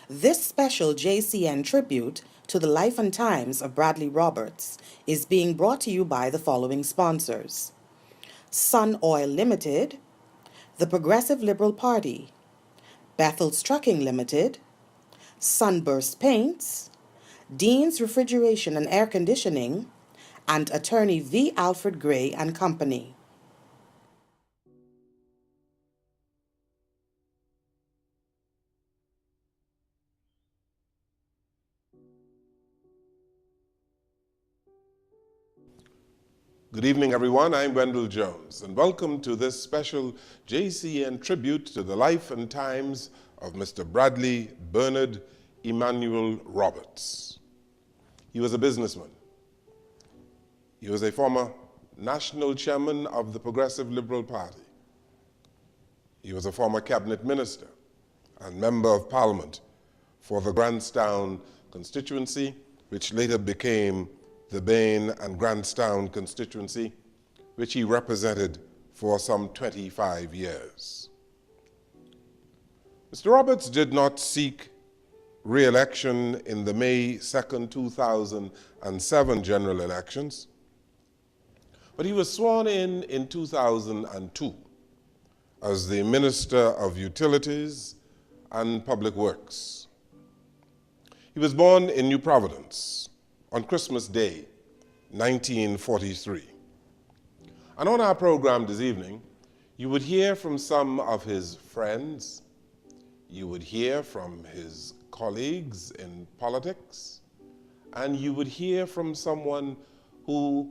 This special JCN tribute to the life and times of Bradley Roberts is being brought to you by the following sponsors: Sun Oil Limited, the Progressive Liberal Party, Bethel's Trucking Limited, Sunburst Paints, Dean's Refrigeration and Air Conditioning, and attorney V. Alfred Gray and Company. Good evening, everyone. I'm Wendell Jones, and welcome to this special JCN tribute to the life and times of Mr. Bradley Bernard Emmanuel Roberts. He was a businessman. He was a former national chairman of the Progressive Liberal Party. He was a former cabinet minister and member of parliament for the Grantstown constituency, which later became the Bain and Grantstown constituency, which he represented for some 25 years. Mr. Roberts did not seek re-election in the May 2nd, 2007 general elections, but he was sworn in 2002 as the Minister of Utilities and Public Works. He was born in New Providence on Christmas Day, 1943. And on our program this evening, you would hear from some of his friends, you would hear from his colleagues in politics, and you would hear from someone who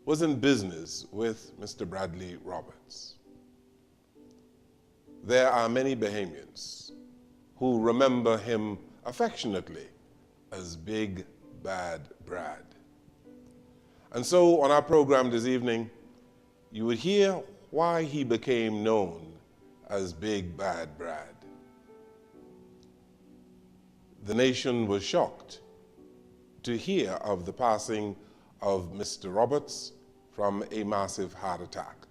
was in business with Mr. Bradley Roberts. There are many Bahamians who remember him affectionately as Big Bad Brad. And so on our program this evening, you would hear why he became known as Big Bad Brad. The nation was shocked to hear of the passing of Mr. Roberts from a massive heart attack.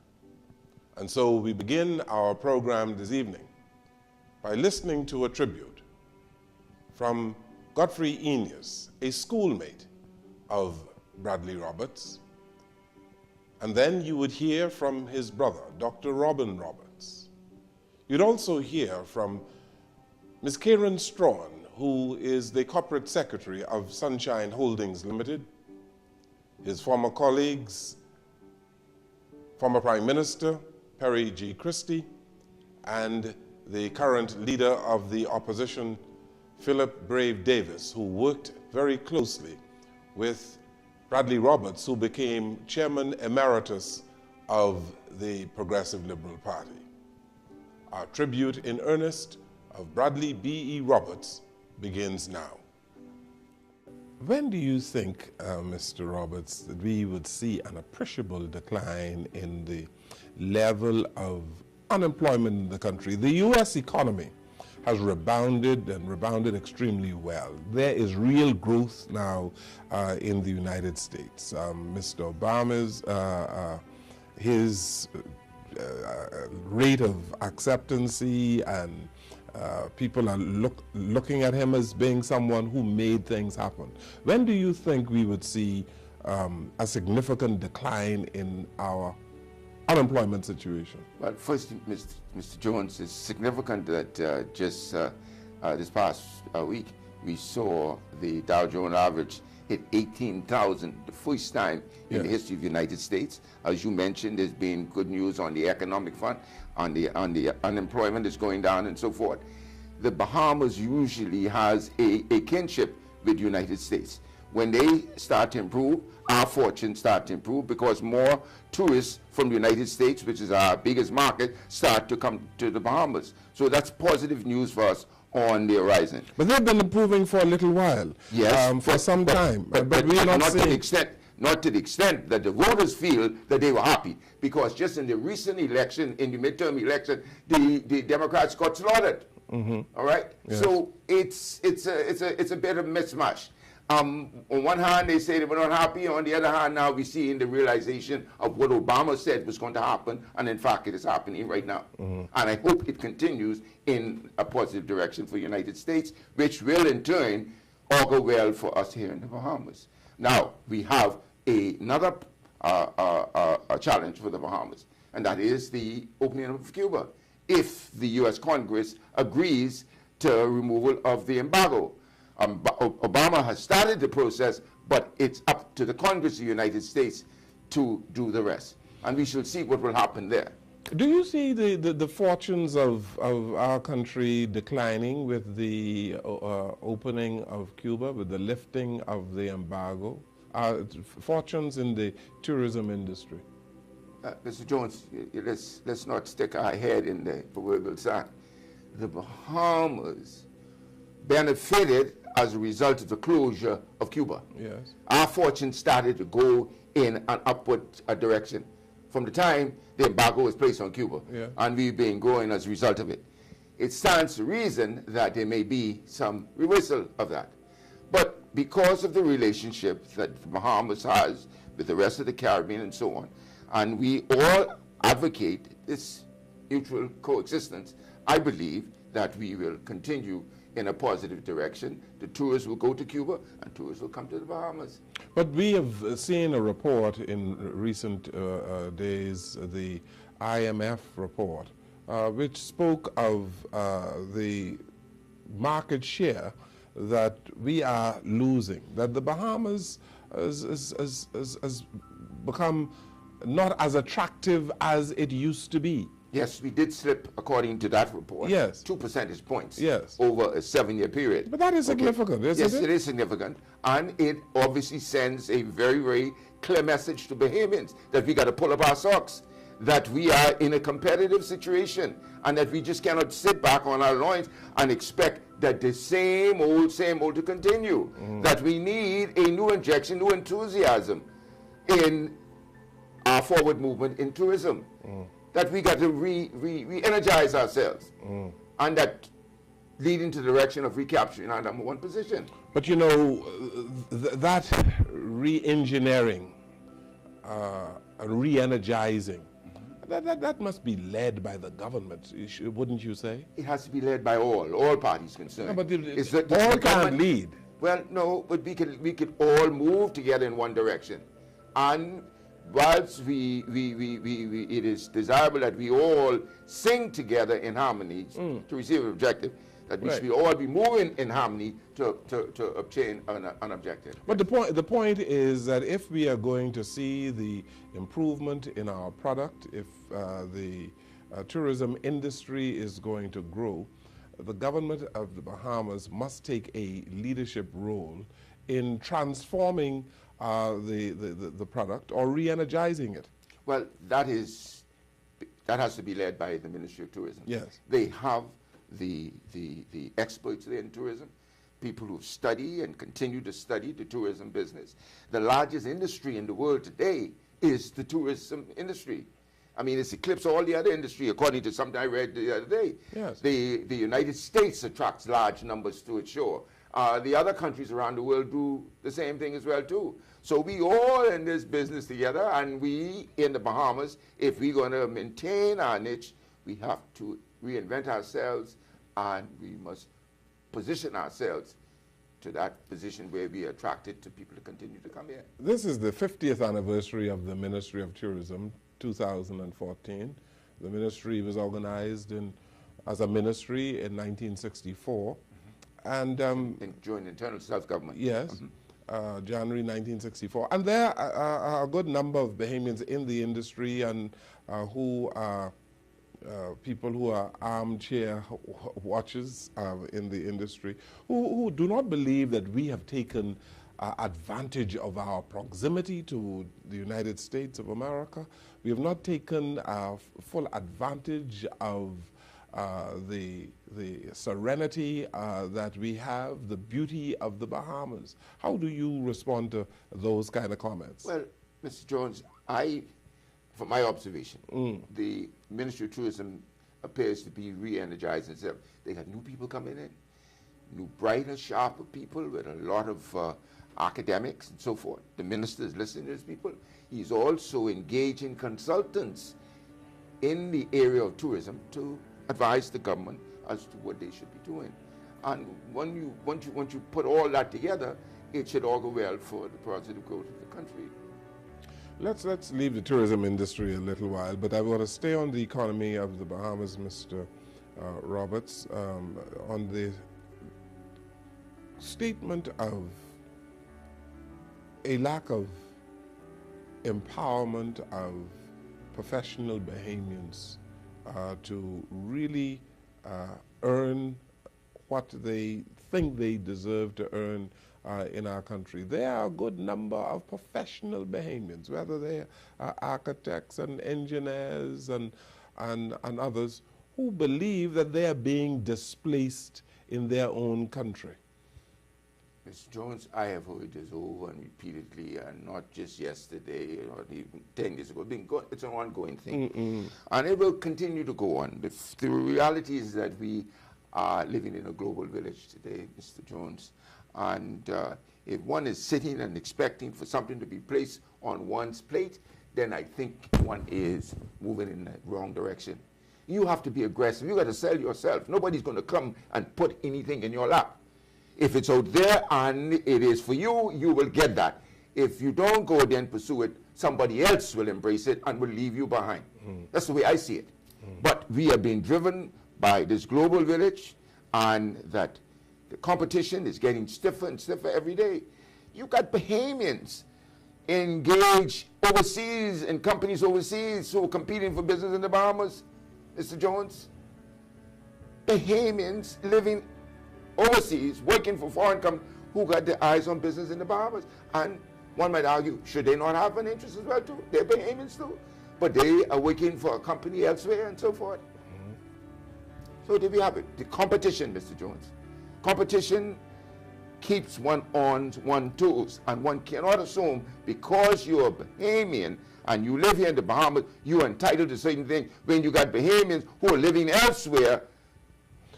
And so we begin our program this evening by listening to a tribute from Godfrey Eneas, a schoolmate of Bradley Roberts. And then you would hear from his brother, Dr. Robin Roberts. You'd also hear from Ms. Karen Strawn, who is the corporate secretary of Sunshine Holdings Limited, his former colleagues, former Prime Minister Perry G. Christie, and the current leader of the opposition, Philip Brave Davis, who worked very closely with Bradley Roberts, who became chairman emeritus of the Progressive Liberal Party. Our tribute in earnest of Bradley B.E. Roberts begins now. When do you think, Mr. Roberts, that we would see an appreciable decline in the level of unemployment in the country? The U.S. economy has rebounded and rebounded extremely well. There is real growth now in the United States. Mr. Obama's, his rate of acceptancy and people are looking at him as being someone who made things happen. When do you think we would see a significant decline in our unemployment situation? Well, first, Mr. Jones, it's significant that just this past week we saw the Dow Jones average hit 18,000, the first time in the history of the United States. As you mentioned, there's been good news on the economic front, on the unemployment is going down and so forth. The Bahamas usually has a kinship with the United States. When they start to improve, our fortunes start to improve because more tourists from the United States, which is our biggest market, start to come to the Bahamas. So that's positive news for us on the horizon. But they've been improving for a little while, for some time. But we're not seeing... Not to the extent that the voters feel that they were happy, because just in the recent election, in the midterm election, the Democrats got slaughtered. All right, so it's a bit of mismatch. On one hand, they say they were not happy. On the other hand, now we see in the realization of what Obama said was going to happen, and in fact, it is happening right now. And I hope it continues in a positive direction for the United States, which will in turn augur well for us here in the Bahamas. Now, we have another challenge for the Bahamas, and that is the opening of Cuba. If the U.S. Congress agrees to removal of the embargo. Obama has started the process, but it's up to the Congress of the United States to do the rest. And we shall see what will happen there. Do you see the fortunes of our country declining with the opening of Cuba, with the lifting of the embargo? Fortunes in the tourism industry? Mr. Jones, let's not stick our head in the proverbial sand. The Bahamas benefited as a result of the closure of Cuba. Yes. Our fortune started to go in an upward direction from the time the embargo was placed on Cuba, Yeah. and we've been growing as a result of it. It stands to reason that there may be some reversal of that. But because of the relationship that the Bahamas has with the rest of the Caribbean and so on, and we all advocate this mutual coexistence, I believe that we will continue in a positive direction. The tourists will go to Cuba and tourists will come to the Bahamas. But we have seen a report in recent days, the IMF report, which spoke of the market share that we are losing, that the Bahamas has become not as attractive as it used to be. Yes, we did slip, according to that report, Yes. 2 percentage points Yes. over a 7-year period. But that is significant, isn't Yes, it? it is significant. And it obviously sends a very, very clear message to Bahamians that we got to pull up our socks, that we are in a competitive situation, and that we just cannot sit back on our loins and expect that the same old to continue. That we need a new injection, new enthusiasm in our forward movement in tourism. That we got to re-energize ourselves, and that leading to the direction of recapturing our #1 position. But you know, that re-engineering, re-energizing, that must be led by the government, wouldn't you say? It has to be led by all parties concerned. No, but The all can't government- lead. Well, no, but we could all move together in one direction, and whilst it is desirable that we all sing together in harmony to receive an objective, that we Right. should all be moving in harmony to obtain an objective. But the point is that if we are going to see the improvement in our product, if the tourism industry is going to grow, the government of the Bahamas must take a leadership role in transforming the product or re-energizing it. Well, that has to be led by the Ministry of Tourism. Yes. They have the experts there in tourism, people who study and continue to study the tourism business. The largest industry in the world today is the tourism industry. I mean, it's eclipsed all the other industry, according to something I read the other day. Yes. The United States attracts large numbers to its shore. The other countries around the world do the same thing as well, too. So we all in this business together, and we in the Bahamas, if we're going to maintain our niche, we have to reinvent ourselves, and we must position ourselves to that position where we are attracted to people to continue to come here. This is the 50th anniversary of the Ministry of Tourism, 2014. The ministry was organized as a ministry in 1964. And During the internal self-government. yes, January 1964. And there are a good number of Bahamians in the industry and who are people who are armchair watchers in the industry who do not believe that we have taken advantage of our proximity to the United States of America. We have not taken full advantage of the serenity that we have, the beauty of the Bahamas. How do you respond to those kind of comments? Well, Mr. Jones, from my observation, the Ministry of Tourism appears to be re-energizing itself. They got new people coming in, new, brighter, sharper people with a lot of academics and so forth. The minister is listening to these people. He's also engaging consultants in the area of tourism to advise the government as to what they should be doing. And once you put all that together, it should all go well for the positive growth of the country. Let's leave the tourism industry a little while, but I want to stay on the economy of the Bahamas, Mr. Roberts, on the statement of a lack of empowerment of professional Bahamians to really earn what they think they deserve to earn in our country. There are a good number of professional Bahamians, whether they are architects and engineers and others, who believe that they are being displaced in their own country. Mr. Jones, I have heard this over and repeatedly, and not just yesterday or even 10 years ago. It's an ongoing thing. And it will continue to go on. The reality is that we are living in a global village today, Mr. Jones. And if one is sitting and expecting for something to be placed on one's plate, then I think one is moving in the wrong direction. You have to be aggressive. You got to sell yourself. Nobody's going to come and put anything in your lap. If it's out there and it is for you, you will get that. If you don't go then pursue it, somebody else will embrace it and will leave you behind. That's the way I see it. But we are being driven by this global village, and that the competition is getting stiffer and stiffer every day. You got Bahamians engaged overseas in companies overseas who are competing for business in the Bahamas, Mr. Jones. Bahamians living overseas, working for foreign companies who got their eyes on business in the Bahamas. And one might argue, should they not have an interest as well too? They're Bahamians too. But they are working for a company elsewhere and so forth. So there we have it. The competition, Mr. Jones. Competition keeps one on one's toes. And one cannot assume because you're a Bahamian and you live here in the Bahamas, you're entitled to certain things when you got Bahamians who are living elsewhere.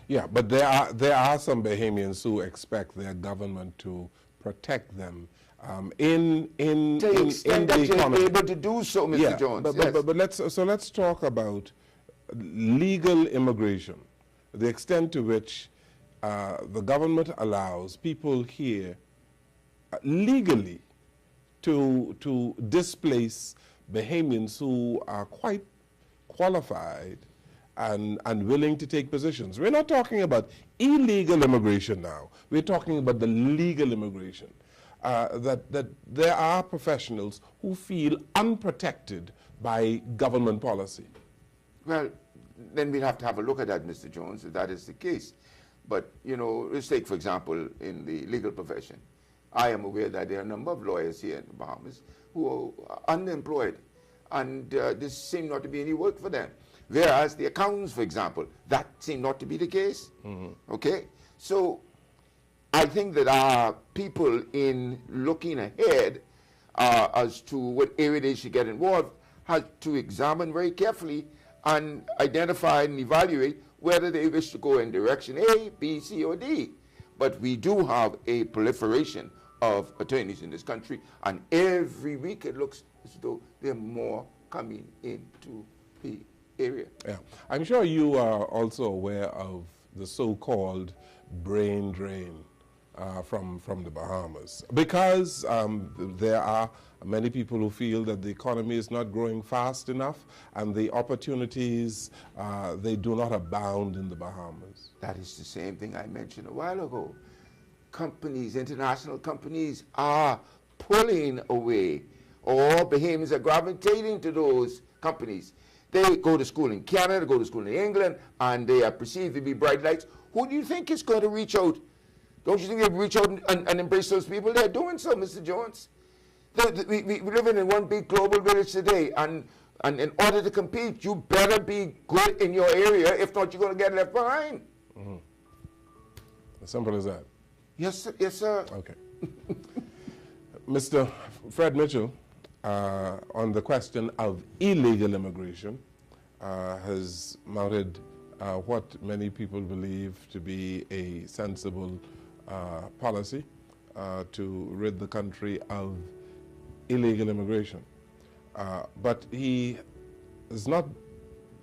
Yeah, but there are some Bahamians who expect their government to protect them in To the extent that you're able to do so, Mr. Jones. But let's talk about legal immigration, the extent to which the government allows people here legally to displace Bahamians who are quite qualified and willing to take positions. We're not talking about illegal immigration now. We're talking about the legal immigration. That there are professionals who feel unprotected by government policy. Well, then we'll have to have a look at that, Mr. Jones, if that is the case. But, you know, let's take, for example, in the legal profession. I am aware that there are a number of lawyers here in the Bahamas who are unemployed, and there seems not to be any work for them. Whereas the accountants, for example, that seemed not to be the case. Okay? So I think that our people, in looking ahead as to what area they should get involved, have to examine very carefully and identify and evaluate whether they wish to go in direction A, B, C, or D. But we do have a proliferation of attorneys in this country, and every week it looks as though there are more coming into the area. Yeah, I'm sure you are also aware of the so-called brain drain from the Bahamas, because there are many people who feel that the economy is not growing fast enough and the opportunities, they do not abound in the Bahamas. That is the same thing I mentioned a while ago. Companies, international companies, are pulling away, or Bahamians are gravitating to those companies. They go to school in Canada, go to school in England, and they are perceived to be bright lights. Who do you think is going to reach out? Don't you think they'll reach out and embrace those people? They're doing so, Mr. Jones. We live in one big global village today, and in order to compete, you better be good in your area. If not, you're going to get left behind. As simple as that. Yes, sir. Yes, sir. Okay. Mr. Fred Mitchell, on the question of illegal immigration, has mounted what many people believe to be a sensible policy to rid the country of illegal immigration. But he has not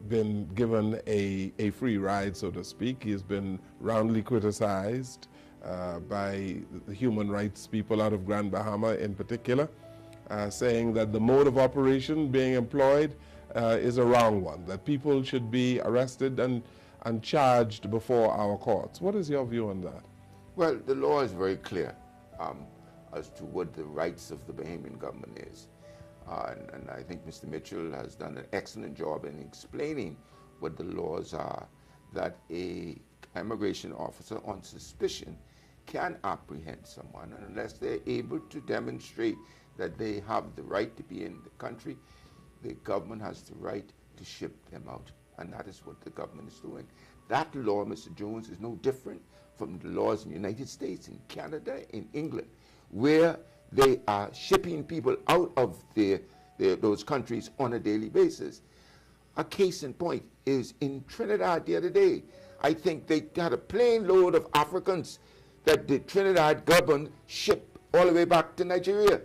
been given a free ride, so to speak. He has been roundly criticized by the human rights people out of Grand Bahama in particular, saying that the mode of operation being employed is a wrong one, that people should be arrested and charged before our courts. What is your view on that? Well, the law is very clear as to what the rights of the Bahamian government is. And I think Mr. Mitchell has done an excellent job in explaining what the laws are, that a immigration officer on suspicion can apprehend someone unless they're able to demonstrate that they have the right to be in the country. The government has the right to ship them out, and that is what the government is doing. That law, Mr. Jones, is no different from the laws in the United States, in Canada, in England, where they are shipping people out of those countries on a daily basis. A case in point is in Trinidad the other day. I think they had a plane load of Africans that the Trinidad government shipped all the way back to Nigeria.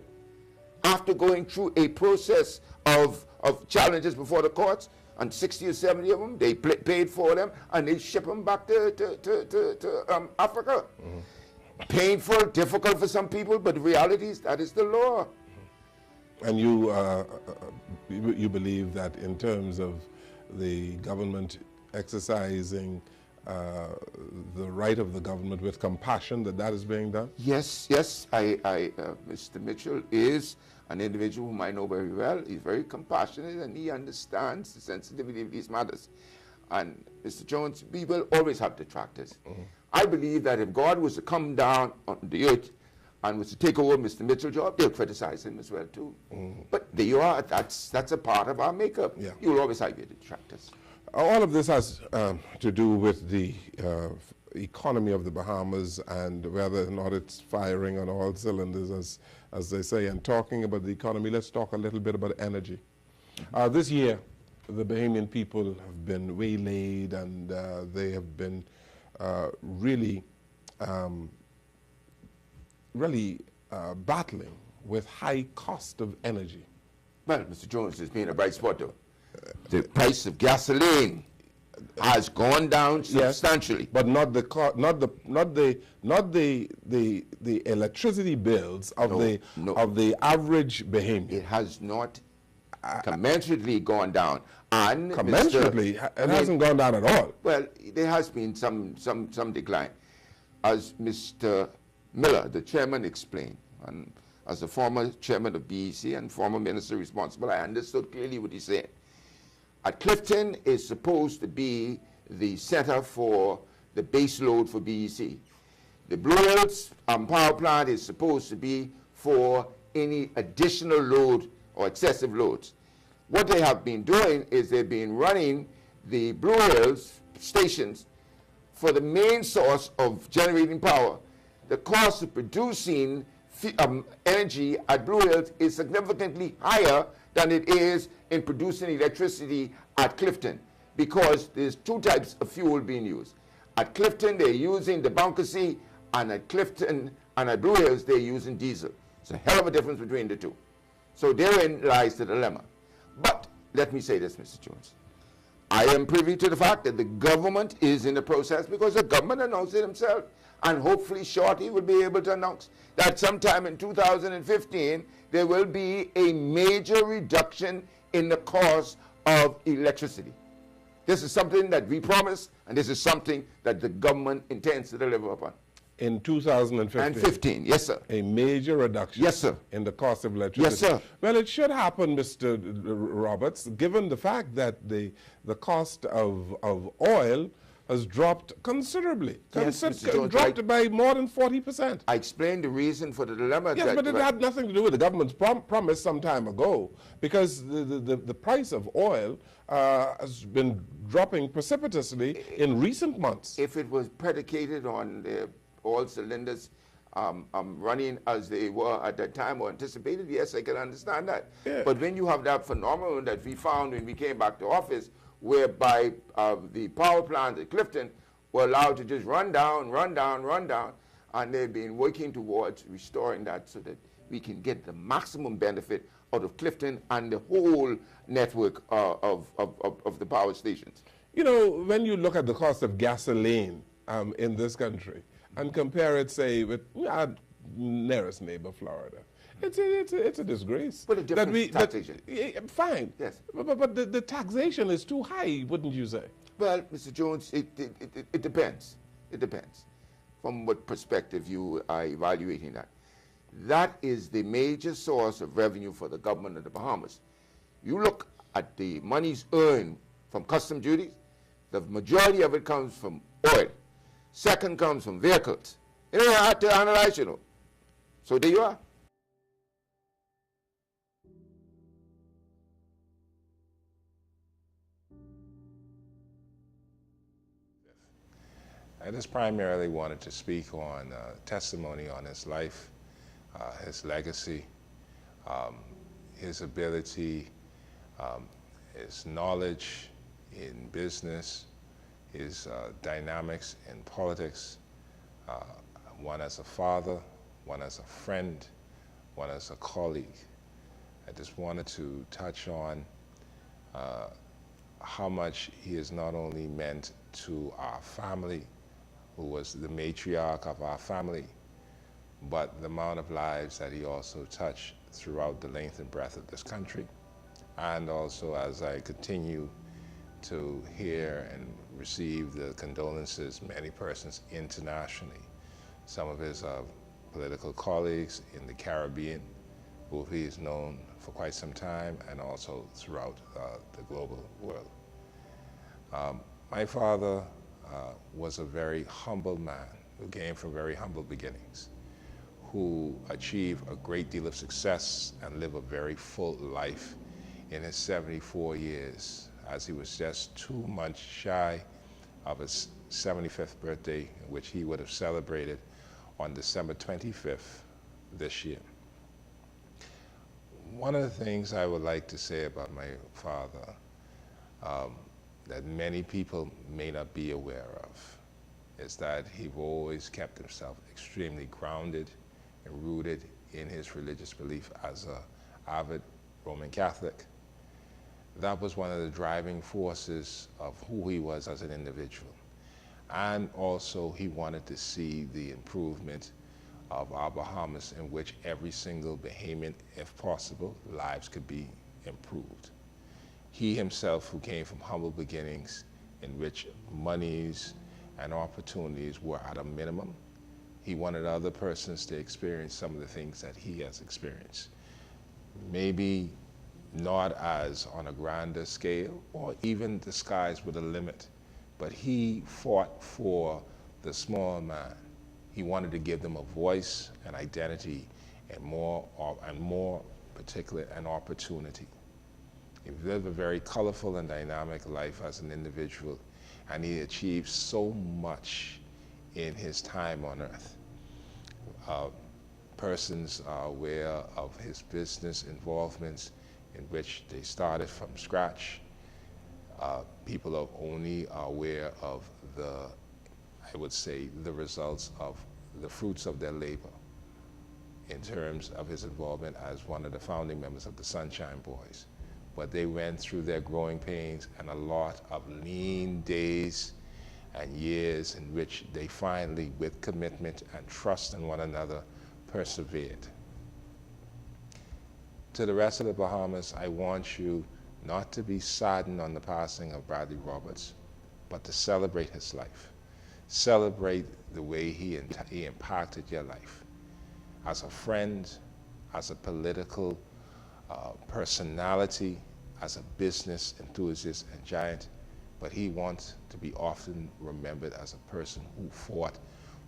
After going through a process of challenges before the courts, and 60 or 70 of them, they paid for them, and they ship them back to Africa. Mm-hmm. Painful, difficult for some people, but the reality is that is the law. And you believe that in terms of the government exercising the right of the government with compassion, that is being done? Yes, Mr. Mitchell is an individual whom I know very well. He's very compassionate and he understands the sensitivity of these matters. And Mr. Jones, we will always have detractors. Mm-hmm. I believe that if God was to come down on the earth and was to take over Mr. Mitchell's job, they'll criticize him as well too. Mm-hmm. But there you are, that's a part of our makeup. Yeah. You will always have your detractors. All of this has to do with the economy of the Bahamas and whether or not it's firing on all cylinders, as they say. And talking about the economy, let's talk a little bit about energy. This year, the Bahamian people have been waylaid and they have been really battling with high cost of energy. Well, Mr. Jones, has been a bright spot though. The price of gasoline has gone down substantially, yes, but not the electricity bills of the average Bahamian. It has not commensurately gone down. And commensurately, it hasn't gone down at all. Well, there has been some decline, as Mr. Miller, the chairman, explained. And as a former chairman of BEC and former minister responsible, I understood clearly what he said. At Clifton is supposed to be the center for the base load for BEC. The Blue Hills power plant is supposed to be for any additional load or excessive loads. What they have been doing is they've been running the Blue Hills stations for the main source of generating power. The cost of producing energy at Blue Hills is significantly higher than it is in producing electricity at Clifton, because there's two types of fuel being used. At Clifton, they're using the bunker C, and at Clifton and at Blue Hills, they're using diesel. It's a hell of a difference between the two. So therein lies the dilemma. But let me say this, Mr. Jones. I am privy to the fact that the government is in the process, because the government announced it himself, and hopefully shortly will be able to announce that sometime in 2015 there will be a major reduction in the cost of electricity. This is something that we promised, and this is something that the government intends to deliver upon. In 2015? And 15, yes, sir. A major reduction, yes, sir, in the cost of electricity. Yes, sir. Well, it should happen, Mr. Roberts, given the fact that the cost of oil has dropped considerably. Yes, Jones, dropped by more than 40%. I explained the reason for the dilemma. Yes, but it had nothing to do with the government's promise some time ago, because the price of oil has been dropping precipitously in recent months. If it was predicated on all cylinders running as they were at that time or anticipated, yes, I can understand that. Yeah. But when you have that phenomenon that we found when we came back to office, whereby the power plant at Clifton were allowed to just run down, and they've been working towards restoring that so that we can get the maximum benefit out of Clifton and the whole network of the power stations. You know, when you look at the cost of gasoline in this country and compare it, say, with our nearest neighbor, Florida, it's a disgrace. But a different taxation. Fine. Yes. But the taxation is too high, wouldn't you say? Well, Mr. Jones, it depends. It depends from what perspective you are evaluating that. That is the major source of revenue for the government of the Bahamas. You look at the monies earned from custom duties, the majority of it comes from oil. Second comes from vehicles. You know, I have to analyze, you know. So there you are. I just primarily wanted to speak on testimony on his life, his legacy, his ability, his knowledge in business, his dynamics in politics, one as a father, one as a friend, one as a colleague. I just wanted to touch on how much he has not only meant to our family, who was the matriarch of our family, but the amount of lives that he also touched throughout the length and breadth of this country. And also, as I continue to hear and receive the condolences of many persons internationally, some of his political colleagues in the Caribbean, who he has known for quite some time, and also throughout the global world. My father was a very humble man who came from very humble beginnings, who achieved a great deal of success and lived a very full life in his 74 years, as he was just 2 months shy of his 75th birthday, which he would have celebrated on December 25th this year. One of the things I would like to say about my father that many people may not be aware of is that he always kept himself extremely grounded and rooted in his religious belief as an avid Roman Catholic. That was one of the driving forces of who he was as an individual. And also he wanted to see the improvement of our Bahamas, in which every single Bahamian, if possible, lives could be improved. He himself, who came from humble beginnings in which monies and opportunities were at a minimum, he wanted other persons to experience some of the things that he has experienced. Maybe not as on a grander scale, or even the skies with a limit, but he fought for the small man. He wanted to give them a voice, an identity, and more particular, an opportunity. He lived a very colorful and dynamic life as an individual, and he achieved so much in his time on earth. Persons are aware of his business involvements, in which they started from scratch. People are only aware of I would say, the results of the fruits of their labor in terms of his involvement as one of the founding members of the Sunshine Boys. But they went through their growing pains and a lot of lean days and years in which they finally, with commitment and trust in one another, persevered. To the rest of the Bahamas, I want you not to be saddened on the passing of Bradley Roberts, but to celebrate his life. Celebrate the way he impacted your life. As a friend, as a political personality, as a business enthusiast and giant, but he wants to be often remembered as a person who fought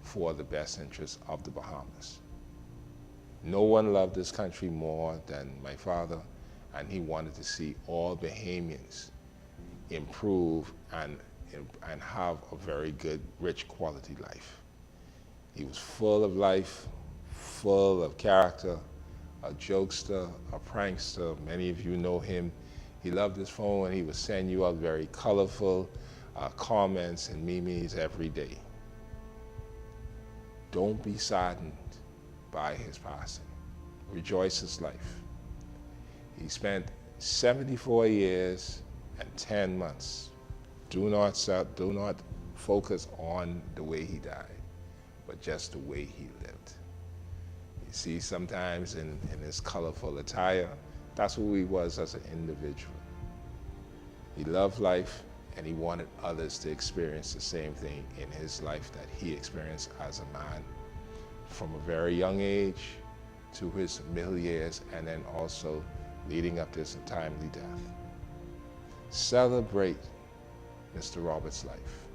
for the best interests of the Bahamas. No one loved this country more than my father, and he wanted to see all Bahamians improve and have a very good, rich quality life. He was full of life, full of character, a jokester, a prankster. Many of you know him He loved his phone, and he would send you out very colorful comments and memes every day. Don't be saddened by his passing. Rejoice his life. He spent 74 years and 10 months. Do not focus on the way he died, but just the way he lived. You see, sometimes in his colorful attire, that's who he was as an individual. He loved life, and he wanted others to experience the same thing in his life that he experienced as a man, from a very young age to his middle years, and then also leading up to his untimely death. Celebrate Mr. Roberts' life.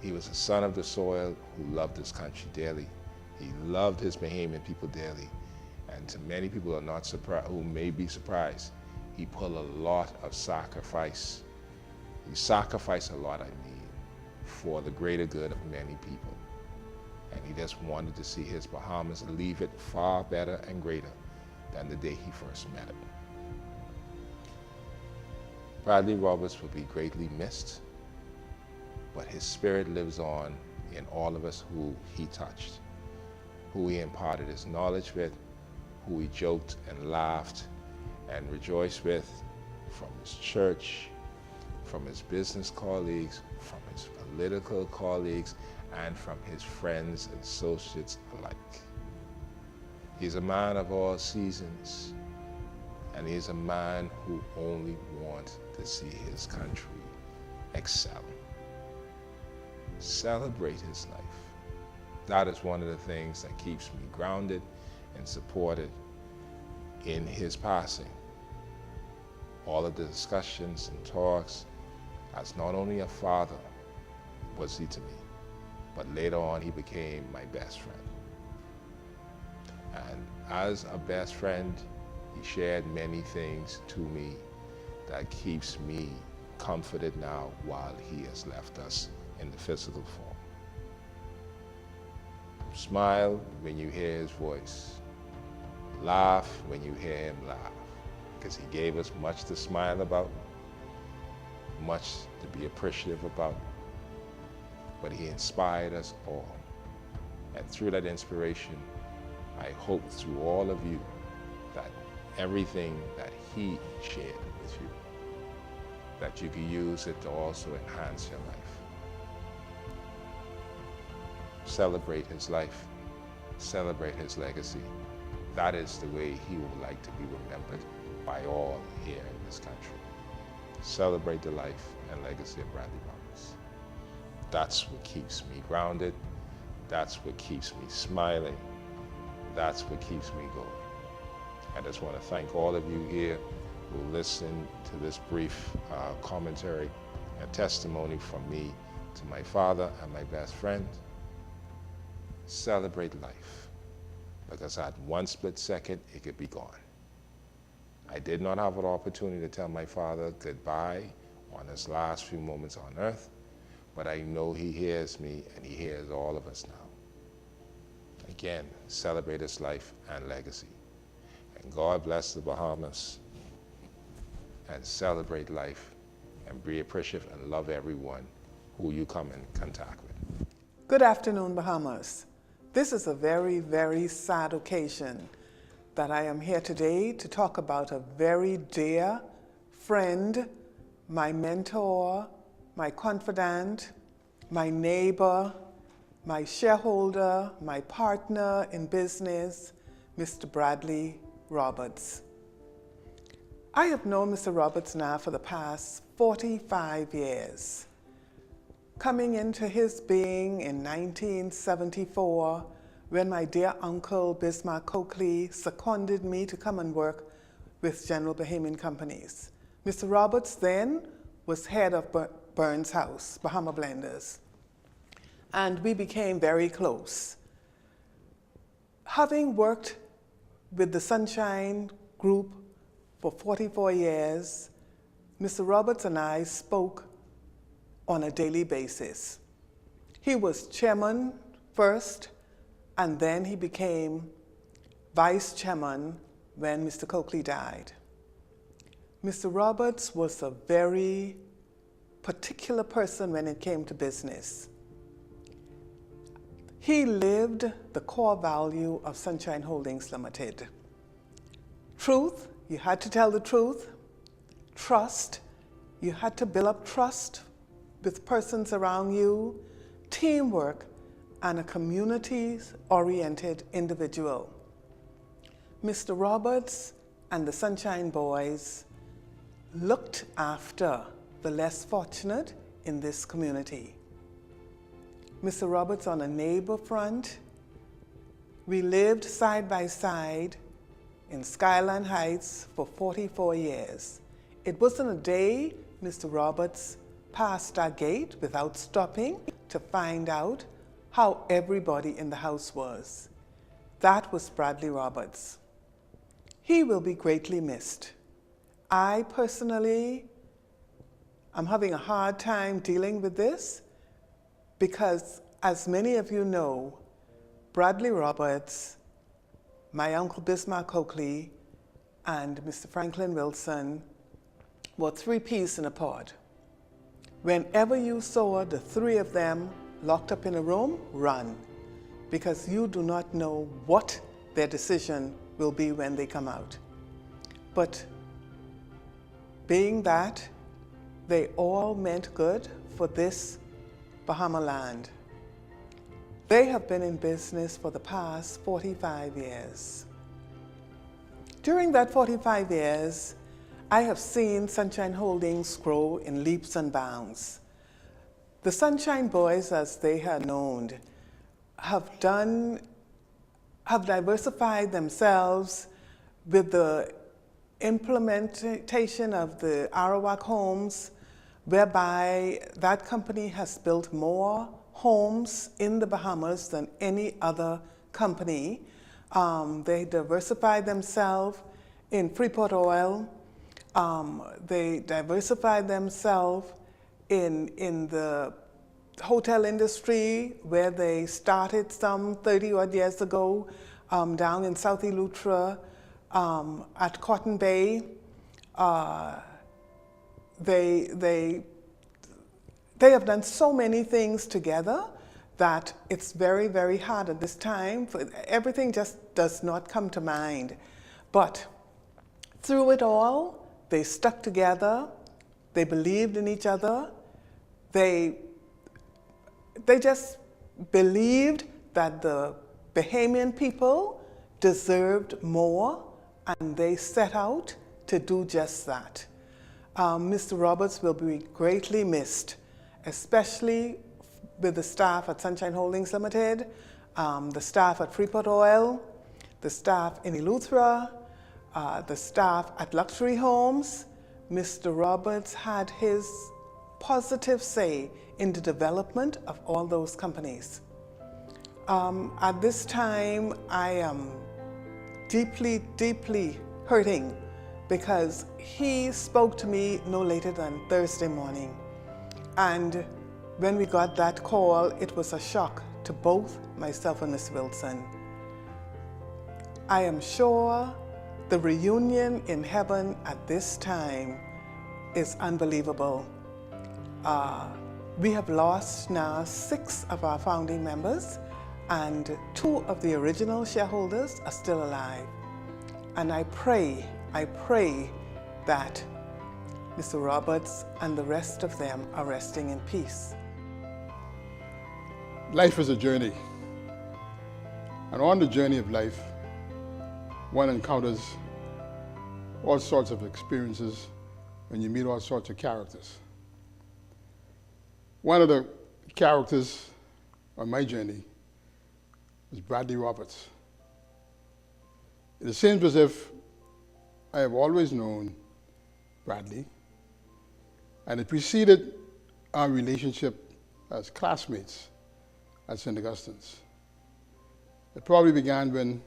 He was a son of the soil who loved his country dearly. He loved his Bahamian people dearly. And to many people who are not surprised, who may be surprised, he put a lot of sacrifice. He sacrificed a lot, for the greater good of many people. And he just wanted to see his Bahamas leave it far better and greater than the day he first met it. Bradley Roberts will be greatly missed, but his spirit lives on in all of us who he touched, who he imparted his knowledge with, who he joked and laughed and rejoiced with, from his church, from his business colleagues, from his political colleagues, and from his friends and associates alike. He's a man of all seasons, and he's a man who only wants to see his country excel. Celebrate his life. That is one of the things that keeps me grounded and supported in his passing. All of the discussions and talks, as not only a father was he to me, but later on he became my best friend. And as a best friend, he shared many things to me that keeps me comforted now while he has left us in the physical form. Smile when you hear his voice. Laugh when you hear him laugh, because he gave us much to smile about, much to be appreciative about, but he inspired us all. And through that inspiration, I hope through all of you that everything that he shared with you, that you can use it to also enhance your life. Celebrate his life, celebrate his legacy. That is the way he would like to be remembered by all here in this country. Celebrate the life and legacy of Bradley Roberts. That's what keeps me grounded. That's what keeps me smiling. That's what keeps me going. I just want to thank all of you here who listened to this brief commentary and testimony from me to my father and my best friend. Celebrate life, because at one split second, it could be gone. I did not have an opportunity to tell my father goodbye on his last few moments on earth, but I know he hears me and he hears all of us now. Again, celebrate his life and legacy. And God bless the Bahamas, and celebrate life, and be appreciative and love everyone who you come in contact with. Good afternoon, Bahamas. This is a very, very sad occasion that I am here today to talk about a very dear friend, my mentor, my confidant, my neighbor, my shareholder, my partner in business, Mr. Bradley Roberts. I have known Mr. Roberts now for the past 45 years. Coming into his being in 1974, when my dear uncle Bismarck Coakley seconded me to come and work with General Bahamian Companies. Mr. Roberts then was head of Burns House, Bahama Blenders, and we became very close. Having worked with the Sunshine Group for 44 years, Mr. Roberts and I spoke on a daily basis. He was chairman first, and then he became vice chairman when Mr. Coakley died. Mr. Roberts was a very particular person when it came to business. He lived the core value of Sunshine Holdings Limited. Truth, you had to tell the truth. Trust, you had to build up trust with persons around you. Teamwork, and a community-oriented individual. Mr. Roberts and the Sunshine Boys looked after the less fortunate in this community. Mr. Roberts on a neighbor front. We lived side by side in Skyline Heights for 44 years. It wasn't a day Mr. Roberts passed our gate without stopping to find out how everybody in the house was. That was Bradley Roberts. He will be greatly missed. I personally am having a hard time dealing with this because, as many of you know, Bradley Roberts, my uncle Bismarck Oakley, and Mr. Franklin Wilson were three peas in a pod. Whenever you saw the three of them locked up in a room, run, because you do not know what their decision will be when they come out. But being that, they all meant good for this Bahama land. They have been in business for the past 45 years. During that 45 years, I have seen Sunshine Holdings grow in leaps and bounds. The Sunshine Boys, as they are known, have diversified themselves with the implementation of the Arawak homes, whereby that company has built more homes in the Bahamas than any other company. They diversified themselves in Freeport Oil. They diversified themselves in the hotel industry, where they started some 30-odd years ago down in South Eleuthera at Cotton Bay. They have done so many things together that it's very, very hard at this time. Everything just does not come to mind. But through it all, they stuck together, they believed in each other, they just believed that the Bahamian people deserved more, and they set out to do just that. Mr. Roberts will be greatly missed, especially with the staff at Sunshine Holdings Limited, the staff at Freeport Oil, the staff in Eleuthera, the staff at Luxury Homes. Mr. Roberts had his positive say in the development of all those companies. At this time, I am deeply, deeply hurting because he spoke to me no later than Thursday morning. And when we got that call, it was a shock to both myself and Ms. Wilson. I am sure the reunion in heaven at this time is unbelievable. We have lost now 6 of our founding members, and 2 of the original shareholders are still alive. And I pray that Mr. Roberts and the rest of them are resting in peace. Life is a journey, and on the journey of life, one encounters all sorts of experiences and you meet all sorts of characters. One of the characters on my journey was Bradley Roberts. It seems as if I have always known Bradley, and it preceded our relationship as classmates at St. Augustine's. It probably began when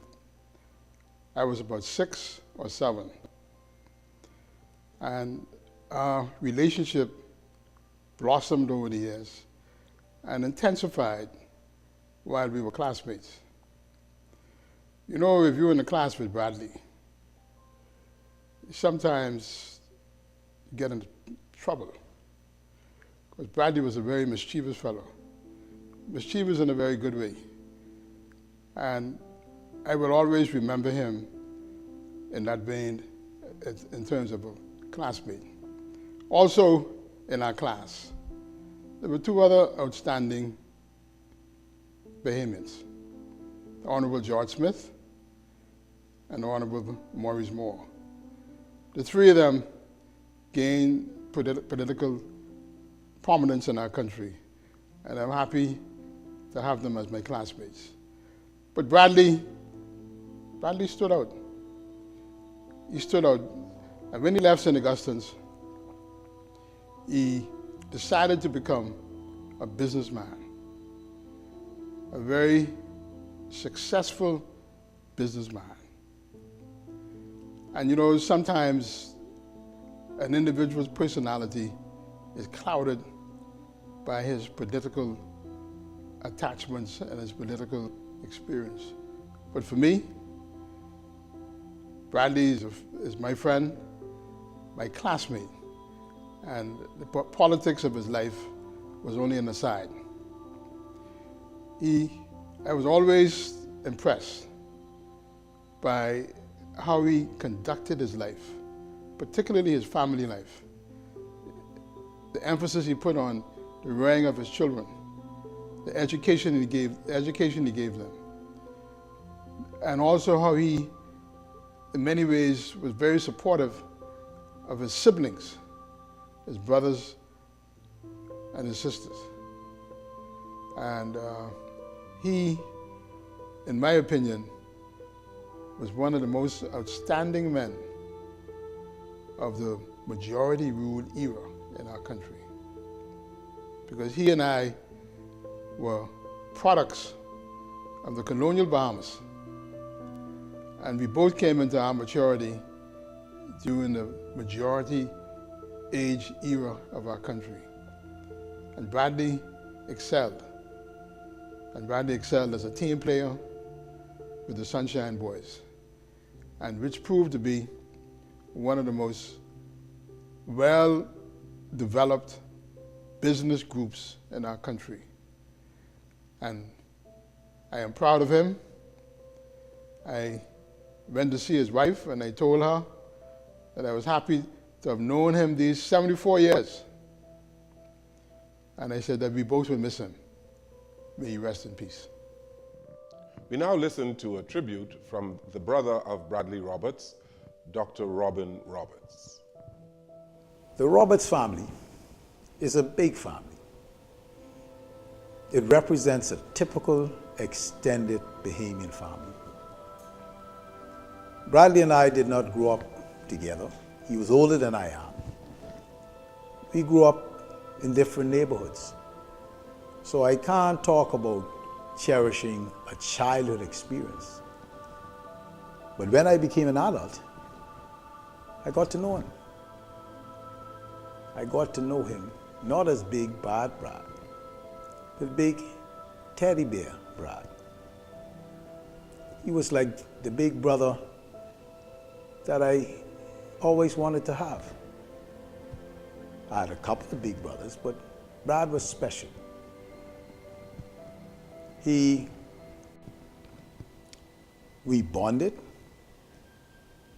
I was about 6 or 7. And our relationship blossomed over the years and intensified while we were classmates. You know, if you're in a class with Bradley, sometimes get into trouble. Because Bradley was a very mischievous fellow. Mischievous in a very good way. And I will always remember him in that vein in terms of a classmate. Also in our class, there were two other outstanding Bahamians, the Honorable George Smith and the Honorable Maurice Moore. The three of them gained political prominence in our country, and I'm happy to have them as my classmates. But Bradley stood out. He stood out. And when he left St. Augustine's, he decided to become a businessman, a very successful businessman. And you know, sometimes an individual's personality is clouded by his political attachments and his political experience. But for me, Bradley is my friend, my classmate, and the politics of his life was only an aside. I was always impressed by how he conducted his life, particularly his family life. The emphasis he put on the rearing of his children, the education he gave them, and also how he, in many ways, was very supportive of his siblings, his brothers and his sisters. And he, in my opinion, was one of the most outstanding men of the majority rule era in our country. Because he and I were products of the colonial Bahamas. And we both came into our maturity during the majority age era of our country. And Bradley excelled. And Bradley excelled as a team player with the Sunshine Boys, and which proved to be one of the most well-developed business groups in our country. And I am proud of him. I went to see his wife and I told her that I was happy to have known him these 74 years. And I said that we both will miss him. May he rest in peace. We now listen to a tribute from the brother of Bradley Roberts, Dr. Robin Roberts. The Roberts family is a big family. It represents a typical extended Bahamian family. Bradley and I did not grow up together. He was older than I am. We grew up in different neighborhoods. So I can't talk about cherishing a childhood experience. But when I became an adult, I got to know him. I got to know him not as big bad Brad, but big teddy bear Brad. He was like the big brother that I always wanted to have. I had a couple of big brothers, but Brad was special. We bonded.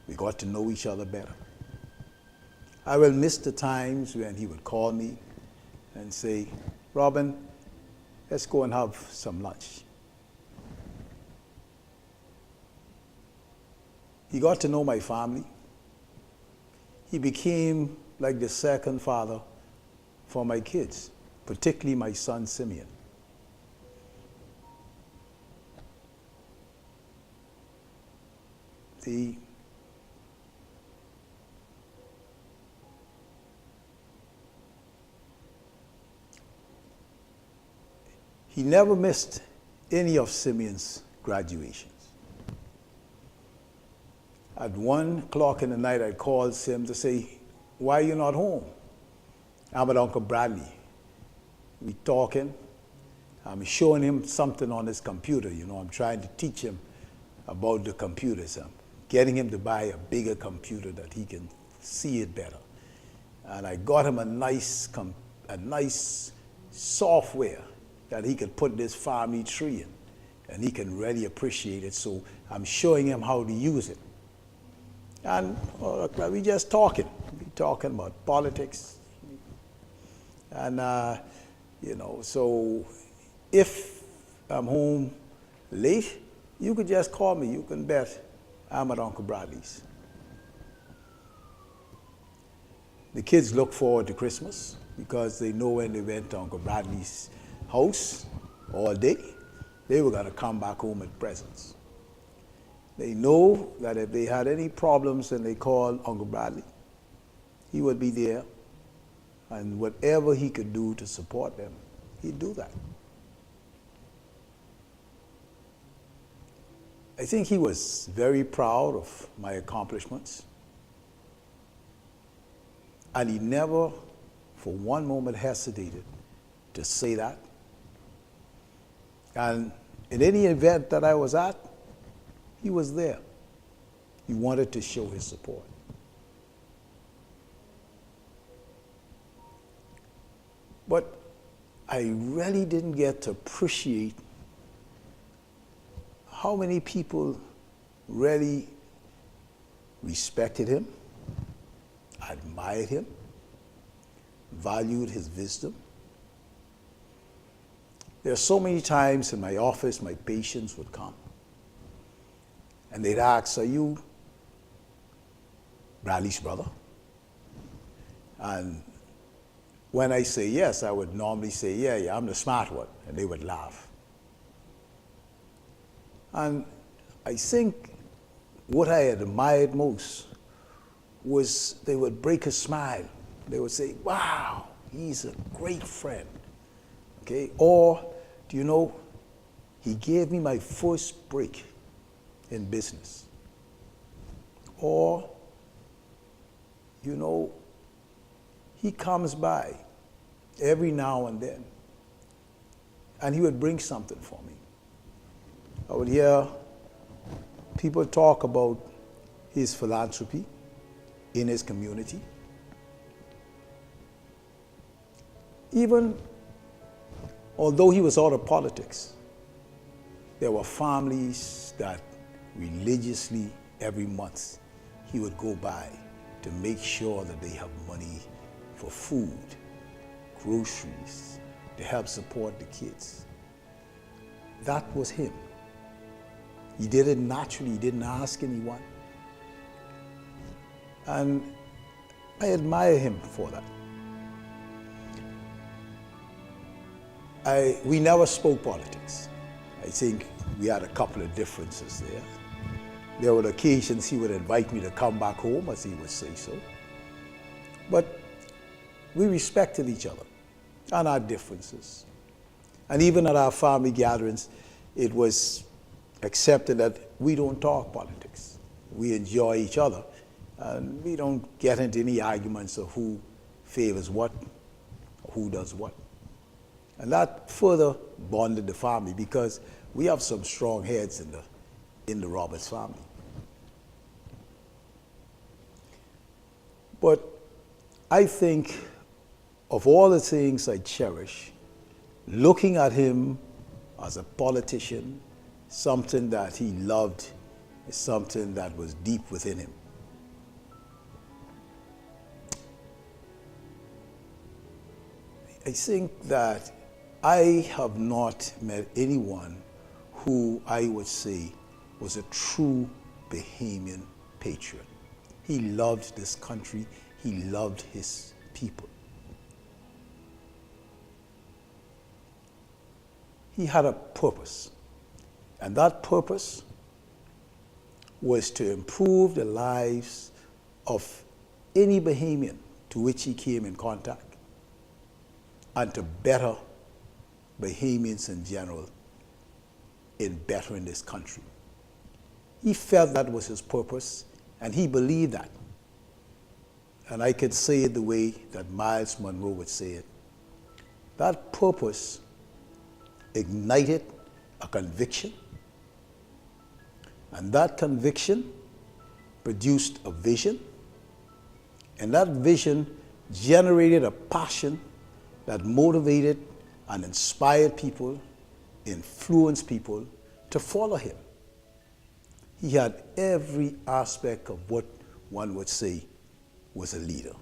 We got to know each other better. I will miss the times when he would call me and say, Robin, let's go and have some lunch. He got to know my family. He became like the second father for my kids, particularly my son Simeon. He never missed any of Simeon's graduations. At 1 o'clock in the night, I called Sim to say, why are you not home? I'm with Uncle Bradley. We talking. I'm showing him something on his computer. You know, I'm trying to teach him about the computers. I'm getting him to buy a bigger computer that he can see it better. and I got him a nice software that he could put this family tree in, and he can really appreciate it. So I'm showing him how to use it. And we just talking. We talking about politics. And, so if I'm home late, you could just call me. You can bet I'm at Uncle Bradley's. The kids look forward to Christmas because they know when they went to Uncle Bradley's house all day, they were going to come back home with presents. They know that if they had any problems and they called Uncle Bradley, he would be there, and whatever he could do to support them, he'd do that. I think he was very proud of my accomplishments, and he never for one moment hesitated to say that. And in any event that I was at, he was there. He wanted to show his support. But I really didn't get to appreciate how many people really respected him, admired him, valued his wisdom. There are so many times in my office my patients would come and they'd ask, "Are you Bradley's brother?" And when I say yes, I would normally say, yeah, I'm the smart one. And they would laugh. And I think what I admired most was they would break a smile. They would say, "Wow, he's a great friend." Okay? Or, do you know, he gave me my first break in business. Or, you know, he comes by every now and then, and he would bring something for me. I would hear people talk about his philanthropy in his community. Even although he was out of politics, there were families that religiously every month he would go by to make sure that they have money for food, groceries, to help support the kids. That was him. He did it naturally. He didn't ask anyone. And I admire him for that. We never spoke politics. I think we had a couple of differences there. There were occasions he would invite me to come back home, as he would say so. But we respected each other and our differences. And even at our family gatherings, it was accepted that we don't talk politics. We enjoy each other, and we don't get into any arguments of who favors what or who does what. And that further bonded the family, because we have some strong heads in the Roberts family. But I think of all the things I cherish, looking at him as a politician, something that he loved, is something that was deep within him. I think that I have not met anyone who I would say was a true Bahamian patriot. He loved this country. He loved his people. He had a purpose, and that purpose was to improve the lives of any Bahamian to which he came in contact, and to better Bahamians in general in bettering this country. He felt that was his purpose, and he believed that. And I could say it the way that Miles Monroe would say it. That purpose ignited a conviction, and that conviction produced a vision, and that vision generated a passion that motivated and inspired people, influenced people to follow him. He had every aspect of what one would say was a leader.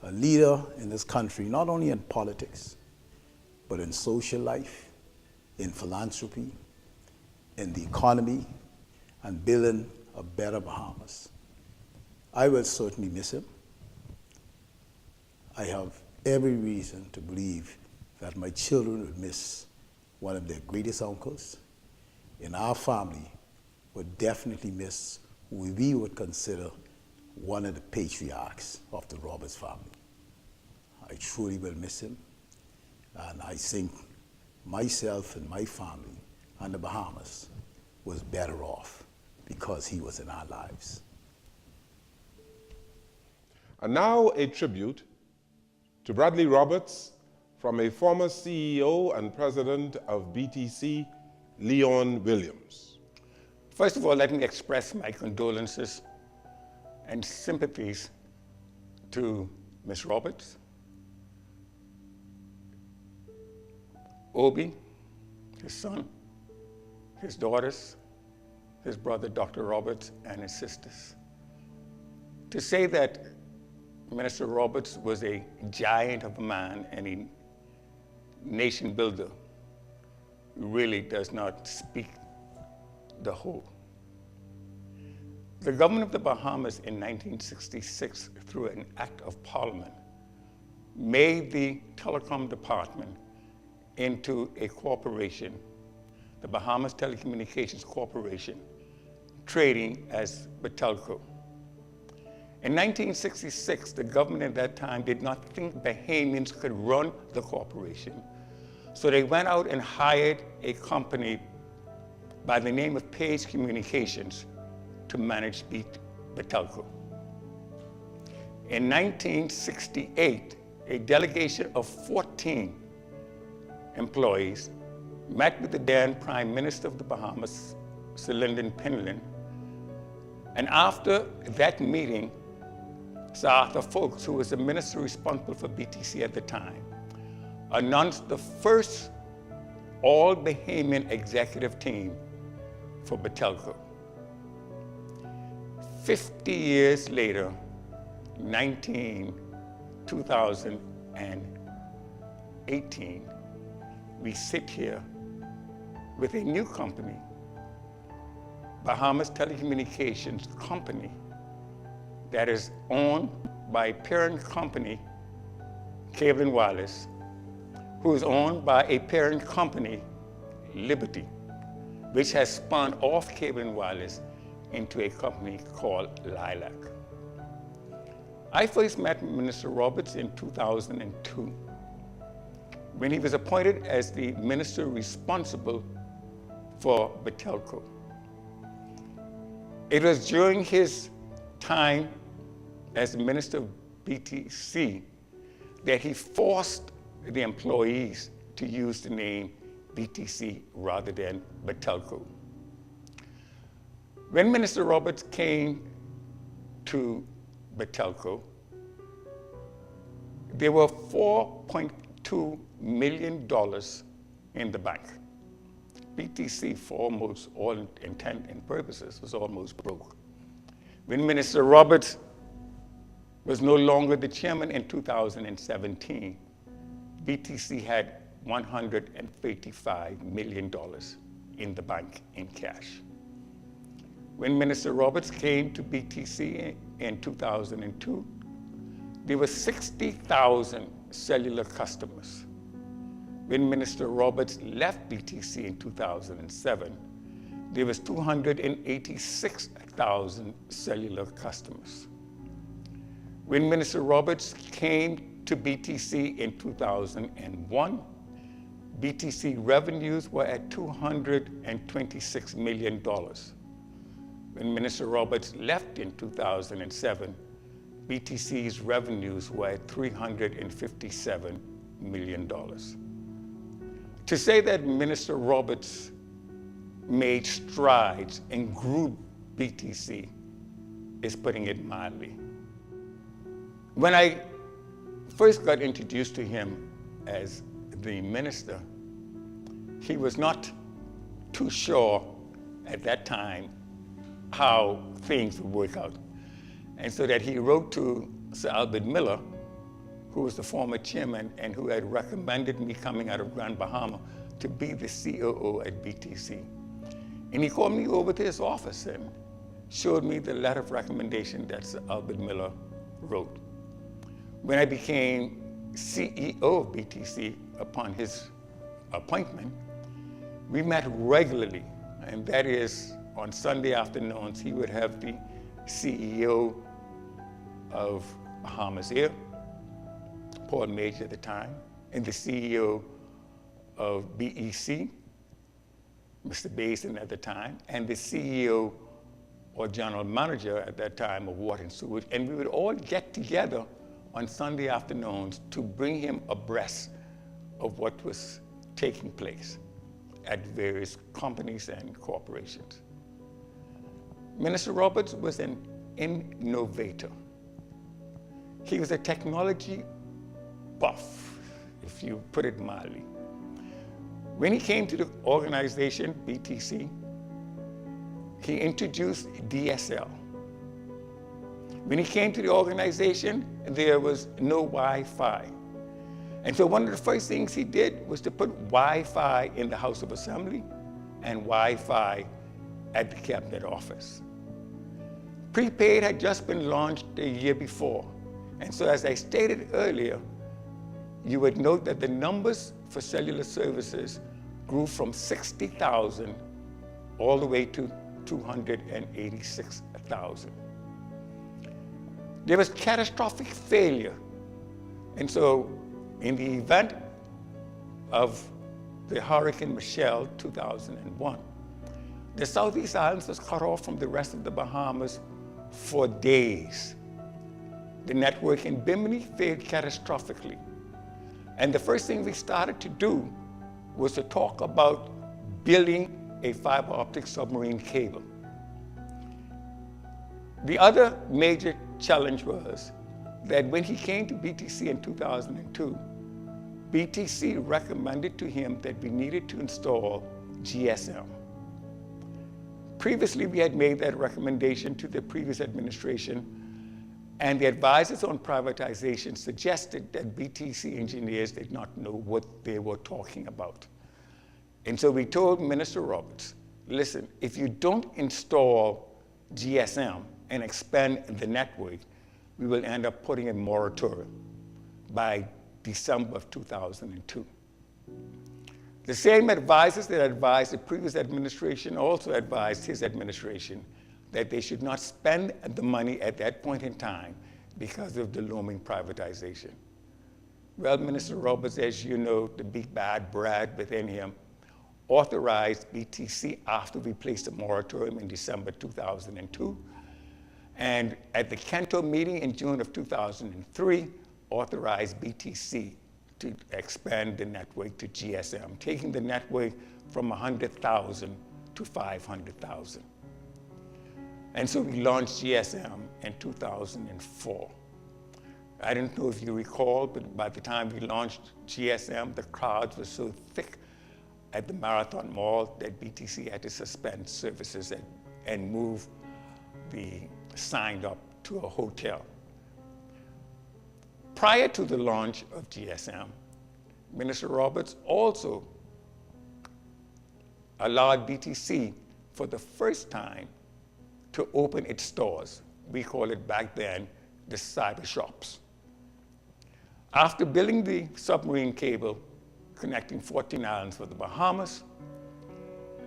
A leader in this country, not only in politics, but in social life, in philanthropy, in the economy, and building a better Bahamas. I will certainly miss him. I have every reason to believe that my children will miss one of their greatest uncles, and our family would definitely miss who we would consider one of the patriarchs of the Roberts family. I truly will miss him, and I think myself and my family and the Bahamas was better off because he was in our lives. And now a tribute to Bradley Roberts from a former CEO and president of BTC, Leon Williams. First of all, let me express my condolences and sympathies to Ms. Roberts, Obi, his son, his daughters, his brother, Dr. Roberts, and his sisters. To say that Minister Roberts was a giant of a man and a nation builder really does not speak the whole. The government of the Bahamas in 1966, through an act of parliament, made the telecom department into a corporation, the Bahamas Telecommunications Corporation, trading as Batelco. In 1966, the government at that time did not think Bahamians could run the corporation, so they went out and hired a company by the name of Page Communications to manage Batelco. In 1968, a delegation of 14 employees met with the then Prime Minister of the Bahamas, Sir Lynden Penlin, and after that meeting, Sir Arthur Folkes, who was the minister responsible for BTC at the time, announced the first all-Bahamian executive team for Batelco. 50 years later, 2018, we sit here with a new company, Bahamas Telecommunications Company, that is owned by a parent company, Cable and Wireless, who is owned by a parent company, Liberty, which has spun off Cable and Wireless into a company called Lilac. I first met Minister Roberts in 2002 when he was appointed as the minister responsible for Batelco. It was during his time as the minister of BTC that he forced the employees to use the name BTC rather than Batelco. When Minister Roberts came to Batelco, there were $4.2 million in the bank. BTC, for almost all intent and purposes, was almost broke. When Minister Roberts was no longer the chairman in 2017, BTC had $155 million in the bank in cash. When Minister Roberts came to BTC in 2002, there were 60,000 cellular customers. When Minister Roberts left BTC in 2007, there was 286,000 cellular customers. When Minister Roberts came to BTC in 2001, BTC revenues were at $226 million. When Minister Roberts left in 2007, BTC's revenues were at $357 million. To say that Minister Roberts made strides and grew BTC is putting it mildly. When I first got introduced to him as the minister, he was not too sure at that time how things would work out. And so that he wrote to Sir Albert Miller, who was the former chairman and who had recommended me coming out of Grand Bahama to be the COO at BTC. And he called me over to his office and showed me the letter of recommendation that Sir Albert Miller wrote. When I became CEO of BTC upon his appointment, we met regularly, and that is on Sunday afternoons, he would have the CEO of Bahamas Air, Paul Major at the time, and the CEO of BEC, Mr. Basin at the time, and the CEO or general manager at that time of Water and Sewage, and we would all get together on Sunday afternoons to bring him abreast of what was taking place at various companies and corporations. Minister Roberts was an innovator. He was a technology buff, if you put it mildly. When he came to the organization, BTC, he introduced DSL. When he came to the organization, there was no Wi-Fi. And so one of the first things he did was to put Wi-Fi in the House of Assembly and Wi-Fi at the Cabinet Office. Prepaid had just been launched the year before. And so as I stated earlier, you would note that the numbers for cellular services grew from 60,000 all the way to 286,000. There was catastrophic failure. And so in the event of the Hurricane Michelle 2001, the Southeast Islands was cut off from the rest of the Bahamas for days. The network in Bimini failed catastrophically. And the first thing we started to do was to talk about building a fiber optic submarine cable. The other major challenge was that when he came to BTC in 2002, BTC recommended to him that we needed to install GSM. Previously, we had made that recommendation to the previous administration, and the advisors on privatization suggested that BTC engineers did not know what they were talking about. And so we told Minister Roberts, listen, if you don't install GSM and expand the network, we will end up putting a moratorium by December of 2002. The same advisors that advised the previous administration also advised his administration that they should not spend the money at that point in time because of the looming privatization. Well, Minister Roberts, as you know, the big bad Brad within him, authorized BTC after we placed a moratorium in December 2002. And at the Kento meeting in June of 2003, authorized BTC to expand the network to GSM, taking the network from 100,000 to 500,000. And so we launched GSM in 2004. I don't know if you recall, but by the time we launched GSM, the crowds were so thick at the Marathon Mall that BTC had to suspend services and move the signed up to a hotel. Prior to the launch of GSM, Minister Roberts also allowed BTC for the first time to open its stores. We called it back then the cyber shops. After building the submarine cable connecting 14 islands for the Bahamas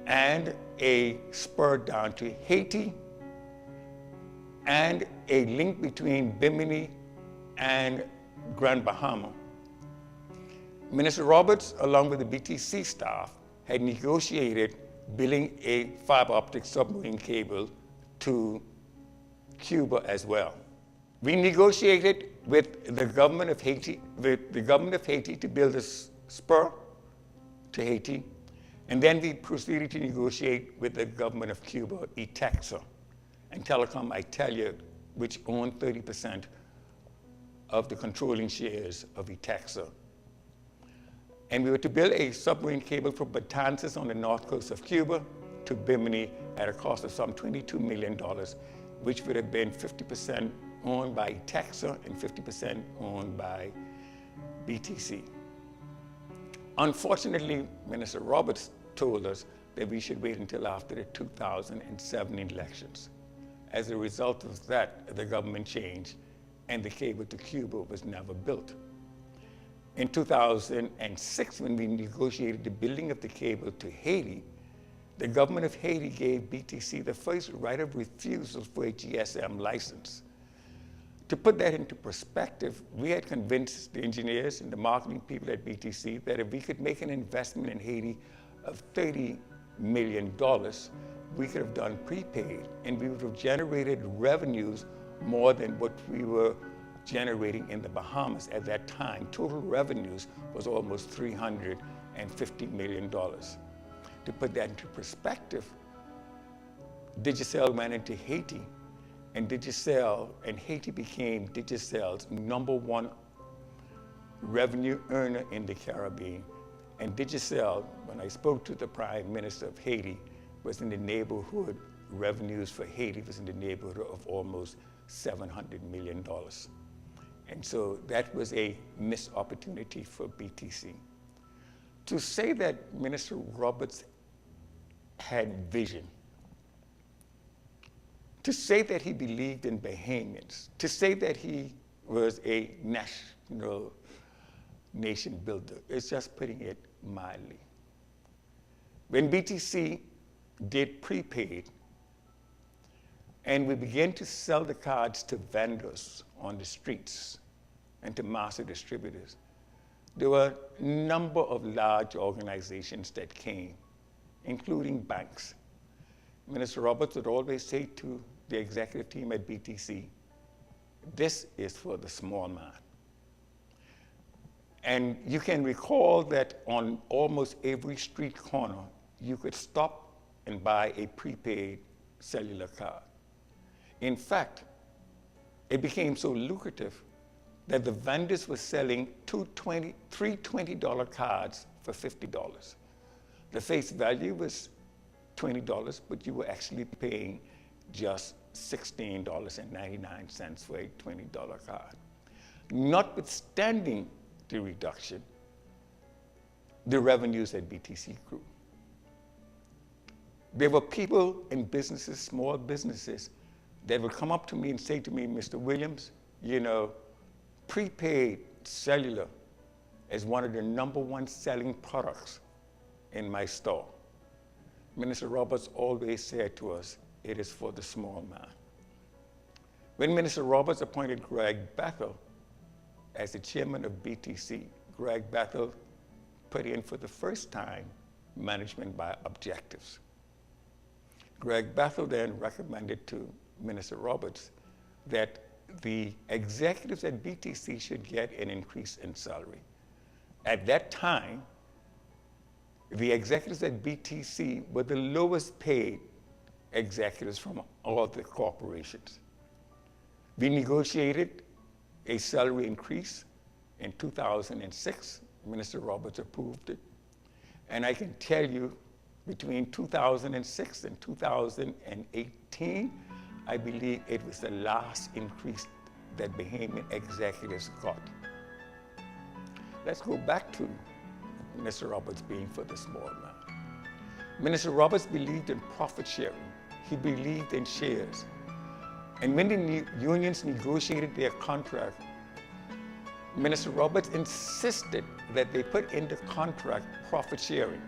and a spur down to Haiti and a link between Bimini and Grand Bahama, Minister Roberts, along with the BTC staff, had negotiated building a fiber optic submarine cable to Cuba as well. We negotiated with the government of Haiti, to build a spur to Haiti, and then we proceeded to negotiate with the government of Cuba, ETEXA, and Telecom Italia, which owned 30% of the controlling shares of Itexa. And we were to build a submarine cable from Betances on the north coast of Cuba to Bimini at a cost of some $22 million, which would have been 50% owned by Itexa and 50% owned by BTC. Unfortunately, Minister Roberts told us that we should wait until after the 2007 elections. As a result of that, the government changed and the cable to Cuba was never built. In 2006, when we negotiated the building of the cable to Haiti, the government of Haiti gave BTC the first right of refusal for a GSM license. To put that into perspective, we had convinced the engineers and the marketing people at BTC that if we could make an investment in Haiti of $30 million, we could have done prepaid, and we would have generated revenues more than what we were generating in the Bahamas at that time. Total revenues was almost $350 million. To put that into perspective, Digicel went into Haiti, and Haiti became Digicel's #1 revenue earner in the Caribbean. And Digicel, when I spoke to the Prime Minister of Haiti, was in the neighborhood, revenues for Haiti was in the neighborhood of almost $700 million. And so that was a missed opportunity for BTC. To say that Minister Roberts had vision, to say that he believed in Bahamians, to say that he was a nation builder, is just putting it mildly. When BTC did prepaid, and we began to sell the cards to vendors on the streets and to master distributors, there were a number of large organizations that came, including banks. Minister Roberts would always say to the executive team at BTC, this is for the small man. And you can recall that on almost every street corner, you could stop and buy a prepaid cellular card. In fact, it became so lucrative that the vendors were selling three $20 cards for $50. The face value was $20, but you were actually paying just $16.99 for a $20 card. Notwithstanding the reduction, the revenues at BTC grew. There were people in businesses, small businesses, that would come up to me and say to me, Mr. Williams, you know, prepaid cellular is one of the #1 selling products in my store. Minister Roberts always said to us, it is for the small man. When Minister Roberts appointed Greg Bethel as the chairman of BTC, Greg Bethel put in for the first time management by objectives. Greg Bethel then recommended to Minister Roberts that the executives at BTC should get an increase in salary. At that time, the executives at BTC were the lowest paid executives from all the corporations. We negotiated a salary increase in 2006. Minister Roberts approved it. And I can tell you, between 2006 and 2018, I believe it was the last increase that Bahamian executives got. Let's go back to Minister Roberts being for the small man. Minister Roberts believed in profit sharing. He believed in shares. And when the unions negotiated their contract, Minister Roberts insisted that they put in the contract profit sharing.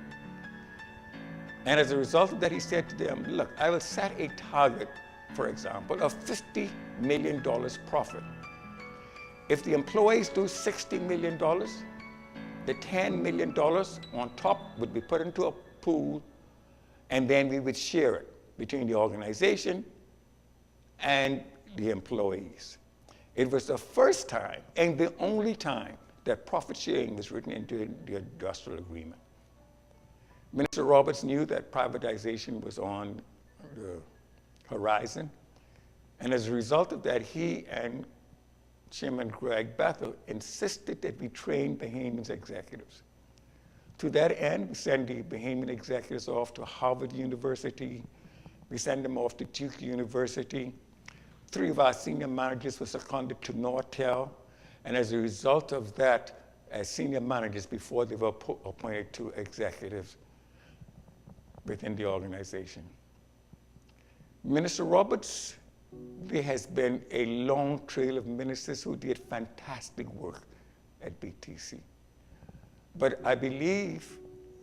And as a result of that, he said to them, look, I will set a target, for example, of $50 million profit. If the employees do $60 million, the $10 million on top would be put into a pool, and then we would share it between the organization and the employees. It was the first time and the only time that profit sharing was written into the industrial agreement. Minister Roberts knew that privatization was on the horizon, and as a result of that, he and Chairman Greg Bethel, insisted that we train Bahamian executives. To that end, we send the Bahamian executives off to Harvard University. We send them off to Duke University. 3 of our senior managers were seconded to Nortel. And as a result of that, as senior managers before they were appointed to executives within the organization. Minister Roberts, there has been a long trail of ministers who did fantastic work at BTC. But I believe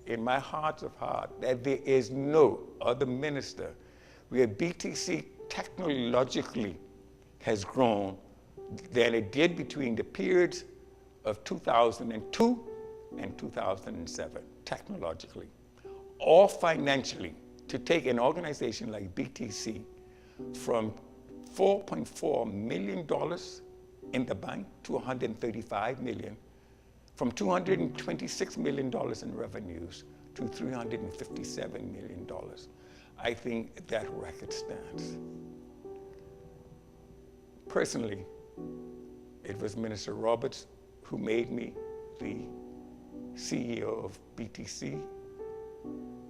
in my heart of heart that there is no other minister where BTC technologically has grown than it did between the periods of 2002 and 2007, technologically. Or financially, to take an organization like BTC from $4.4 million in the bank to $135 million, from $226 million in revenues to $357 million. I think that record stands. Personally, it was Minister Roberts who made me the CEO of BTC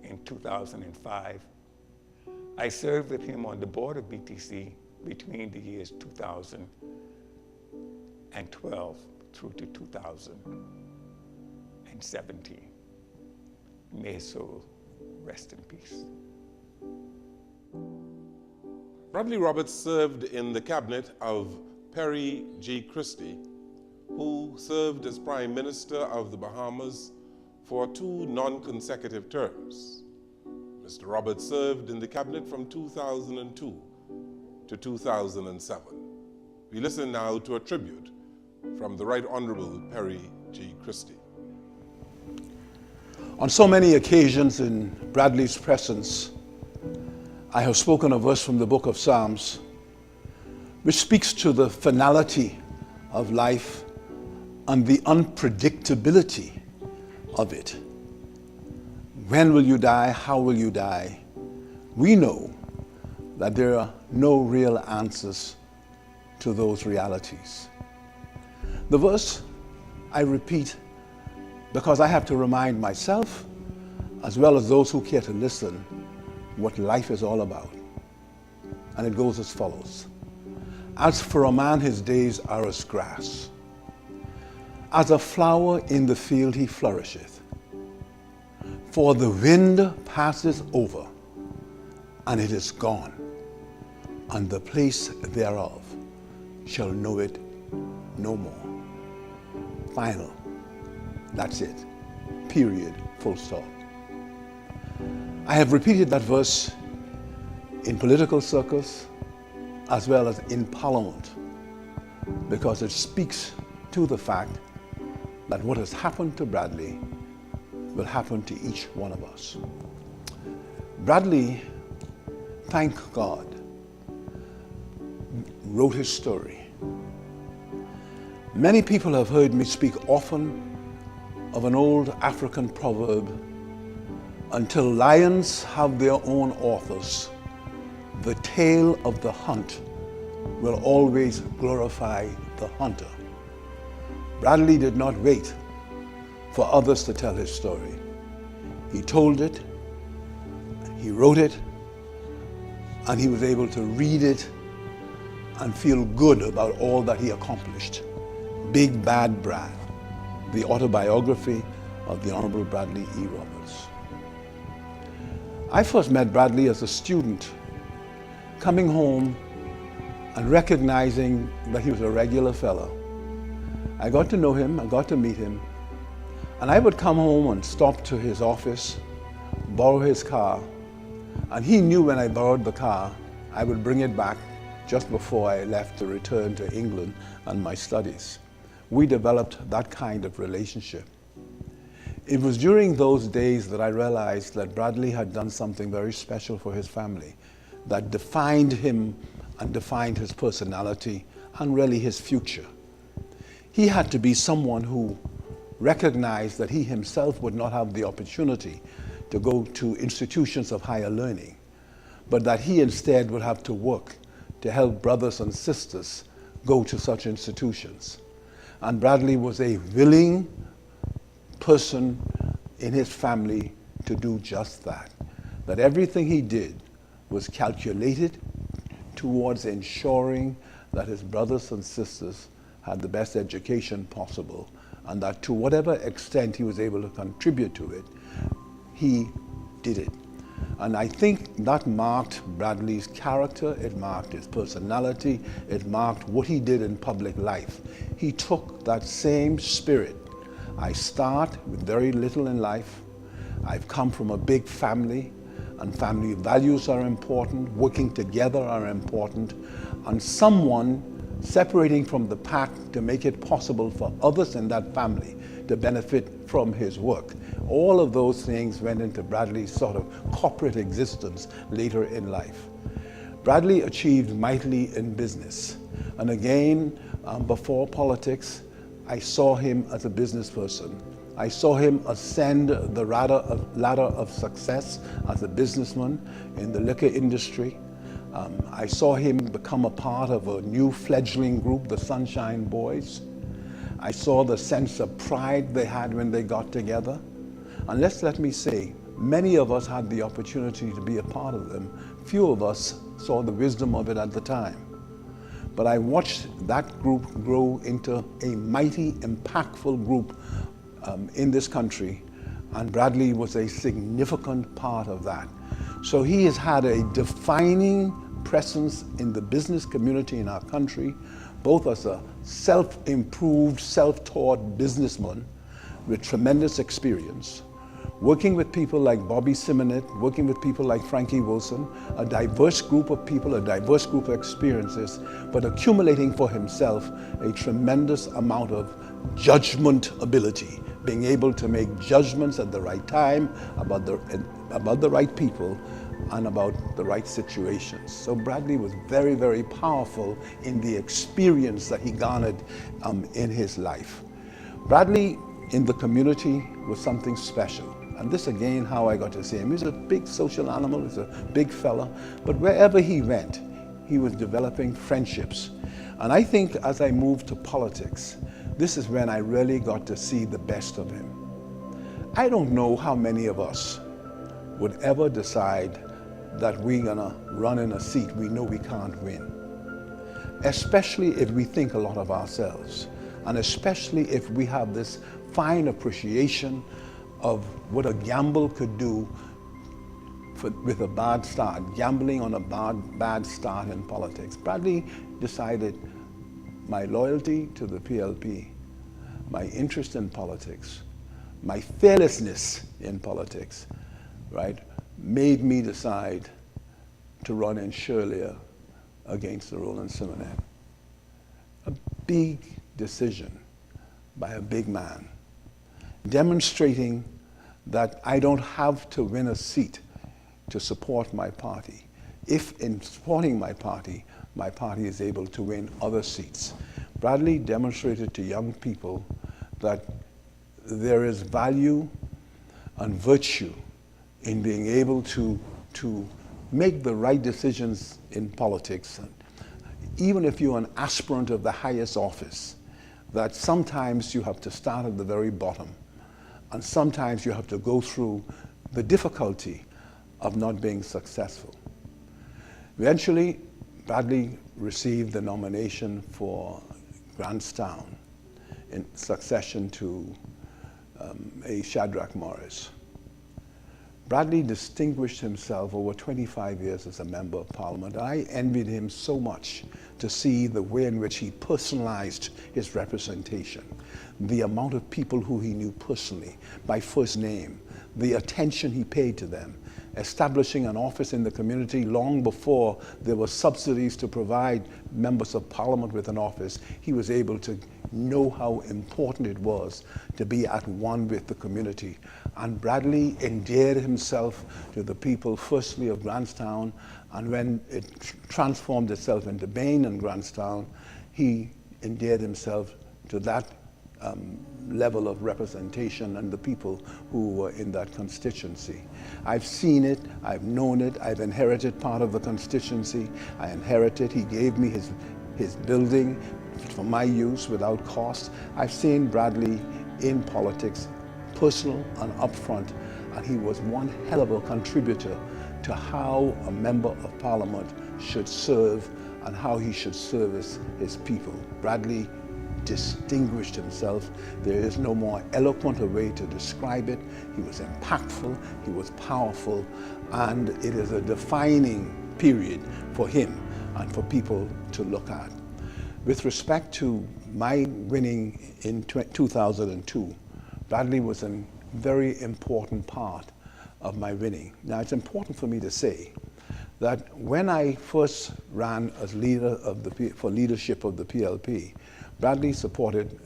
in 2005. I served with him on the board of BTC between the years 2012 through to 2017. May his soul rest in peace. Bradley Roberts served in the cabinet of Perry G. Christie, who served as Prime Minister of the Bahamas for 2 non-consecutive terms. Mr. Roberts served in the cabinet from 2002 to 2007. We listen now to a tribute from the Right Honorable Perry G. Christie. On so many occasions in Bradley's presence, I have spoken a verse from the book of Psalms, which speaks to the finality of life and the unpredictability of it. When will you die? How will you die? We know that there are no real answers to those realities. The verse I repeat because I have to remind myself, as well as those who care to listen, what life is all about. And it goes as follows. As for a man, his days are as grass. As a flower in the field he flourisheth. For the wind passes over, and it is gone, and the place thereof shall know it no more. Final. That's it. Period. Full stop. I have repeated that verse in political circles as well as in Parliament because it speaks to the fact that what has happened to Bradley will happen to each one of us. Bradley, thank God, wrote his story. Many people have heard me speak often of an old African proverb, until lions have their own authors, the tale of the hunt will always glorify the hunter. Bradley did not wait for others to tell his story. He told it, he wrote it, and he was able to read it and feel good about all that he accomplished. Big Bad Brad, the autobiography of the Honorable Bradley E. Roberts. I first met Bradley as a student, coming home and recognizing that he was a regular fellow. I got to know him, I got to meet him, and I would come home and stop to his office, borrow his car, and he knew when I borrowed the car, I would bring it back just before I left to return to England and my studies. We developed that kind of relationship. It was during those days that I realized that Bradley had done something very special for his family that defined him and defined his personality and really his future. He had to be someone who recognized that he himself would not have the opportunity to go to institutions of higher learning, but that he instead would have to work to help brothers and sisters go to such institutions. And Bradley was a willing person in his family to do just that. That everything he did was calculated towards ensuring that his brothers and sisters had the best education possible, and that to whatever extent he was able to contribute to it, he did it. And I think that marked Bradley's character, it marked his personality, it marked what he did in public life. He took that same spirit. I start with very little in life. I've come from a big family, and family values are important, working together are important, and someone separating from the pack to make it possible for others in that family to benefit from his work. All of those things went into Bradley's sort of corporate existence later in life. Bradley achieved mightily in business. And again, before politics, I saw him as a business person. I saw him ascend the ladder of success as a businessman in the liquor industry. I saw him become a part of a new fledgling group, the Sunshine Boys. I saw the sense of pride they had when they got together. And let me say, many of us had the opportunity to be a part of them. Few of us saw the wisdom of it at the time. But I watched that group grow into a mighty, impactful group in this country, and Bradley was a significant part of that. So he has had a defining presence in the business community in our country, both as a self-improved, self-taught businessman with tremendous experience, working with people like Bobby Simonet, working with people like Frankie Wilson, a diverse group of people, a diverse group of experiences, but accumulating for himself a tremendous amount of judgment ability, being able to make judgments at the right time about the right people and about the right situations. So Bradley was very, very powerful in the experience that he garnered in his life. Bradley in the community was something special. And this again, how I got to see him. He's a big social animal, he's a big fella, but wherever he went, he was developing friendships. And I think as I moved to politics, this is when I really got to see the best of him. I don't know how many of us would ever decide that we're gonna run in a seat we know we can't win, especially if we think a lot of ourselves, and especially if we have this fine appreciation of what a gamble could do with a bad start, gambling on a bad start in politics. Bradley decided my loyalty to the PLP, my interest in politics, my fearlessness in politics, right, made me decide to run in Shirley against the Roland Simonet. A big decision by a big man, demonstrating that I don't have to win a seat to support my party. If in supporting my party is able to win other seats. Bradley demonstrated to young people that there is value and virtue in being able to make the right decisions in politics. Even if you're an aspirant of the highest office, that sometimes you have to start at the very bottom, and sometimes you have to go through the difficulty of not being successful. Eventually, Bradley received the nomination for Grantstown in succession to A. Shadrach Morris. Bradley distinguished himself over 25 years as a member of Parliament. I envied him so much to see the way in which he personalized his representation, the amount of people who he knew personally by first name, the attention he paid to them, establishing an office in the community long before there were subsidies to provide members of Parliament with an office. He was able to know how important it was to be at one with the community. And Bradley endeared himself to the people, firstly of Grantstown, and when it transformed itself into Bain and Grantstown, he endeared himself to that level of representation and the people who were in that constituency. I've seen it, I've known it, I've inherited part of the constituency, I inherited, he gave me his his building for my use without cost. I've seen Bradley in politics, personal and upfront, and he was one hell of a contributor to how a member of parliament should serve and how he should service his people. Bradley distinguished himself. There is no more eloquent a way to describe it. He was impactful, he was powerful, and it is a defining period for him and for people to look at. With respect to my winning in 2002, Bradley was a very important part of my winning. Now, it's important for me to say that when I first ran as leader for leadership of the PLP, Bradley supported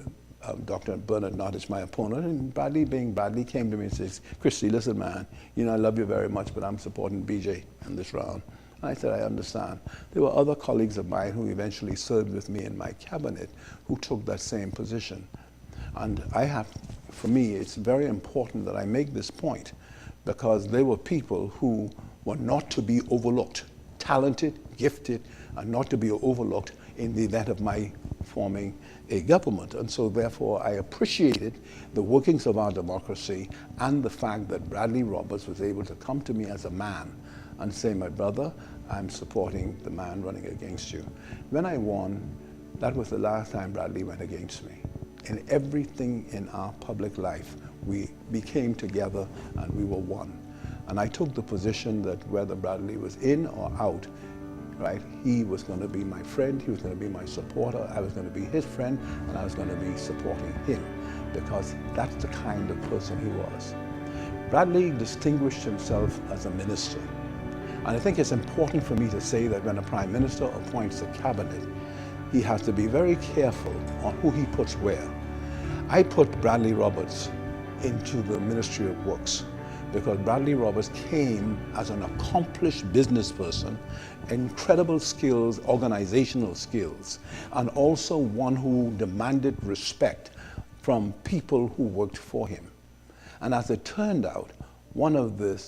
Dr. Bernard Nottage, my opponent, and Bradley, being Bradley, came to me and says, "Christy, listen, man, you know I love you very much, but I'm supporting BJ in this round." And I said, "I understand." There were other colleagues of mine who eventually served with me in my cabinet who took that same position. And for me, it's very important that I make this point, because they were people who were not to be overlooked, talented, gifted, and not to be overlooked in the event of my forming a government. And so therefore I appreciated the workings of our democracy and the fact that Bradley Roberts was able to come to me as a man and say, "My brother, I'm supporting the man running against you." When I won, that was the last time Bradley went against me. In everything in our public life, we came together and we were one. And I took the position that whether Bradley was in or out, right, he was going to be my friend, he was going to be my supporter, I was going to be his friend, and I was going to be supporting him, because that's the kind of person he was. Bradley distinguished himself as a minister. And I think it's important for me to say that when a prime minister appoints a cabinet, he has to be very careful on who he puts where. I put Bradley Roberts into the Ministry of Works because Bradley Roberts came as an accomplished business person, incredible skills, organizational skills, and also one who demanded respect from people who worked for him. And as it turned out, one of the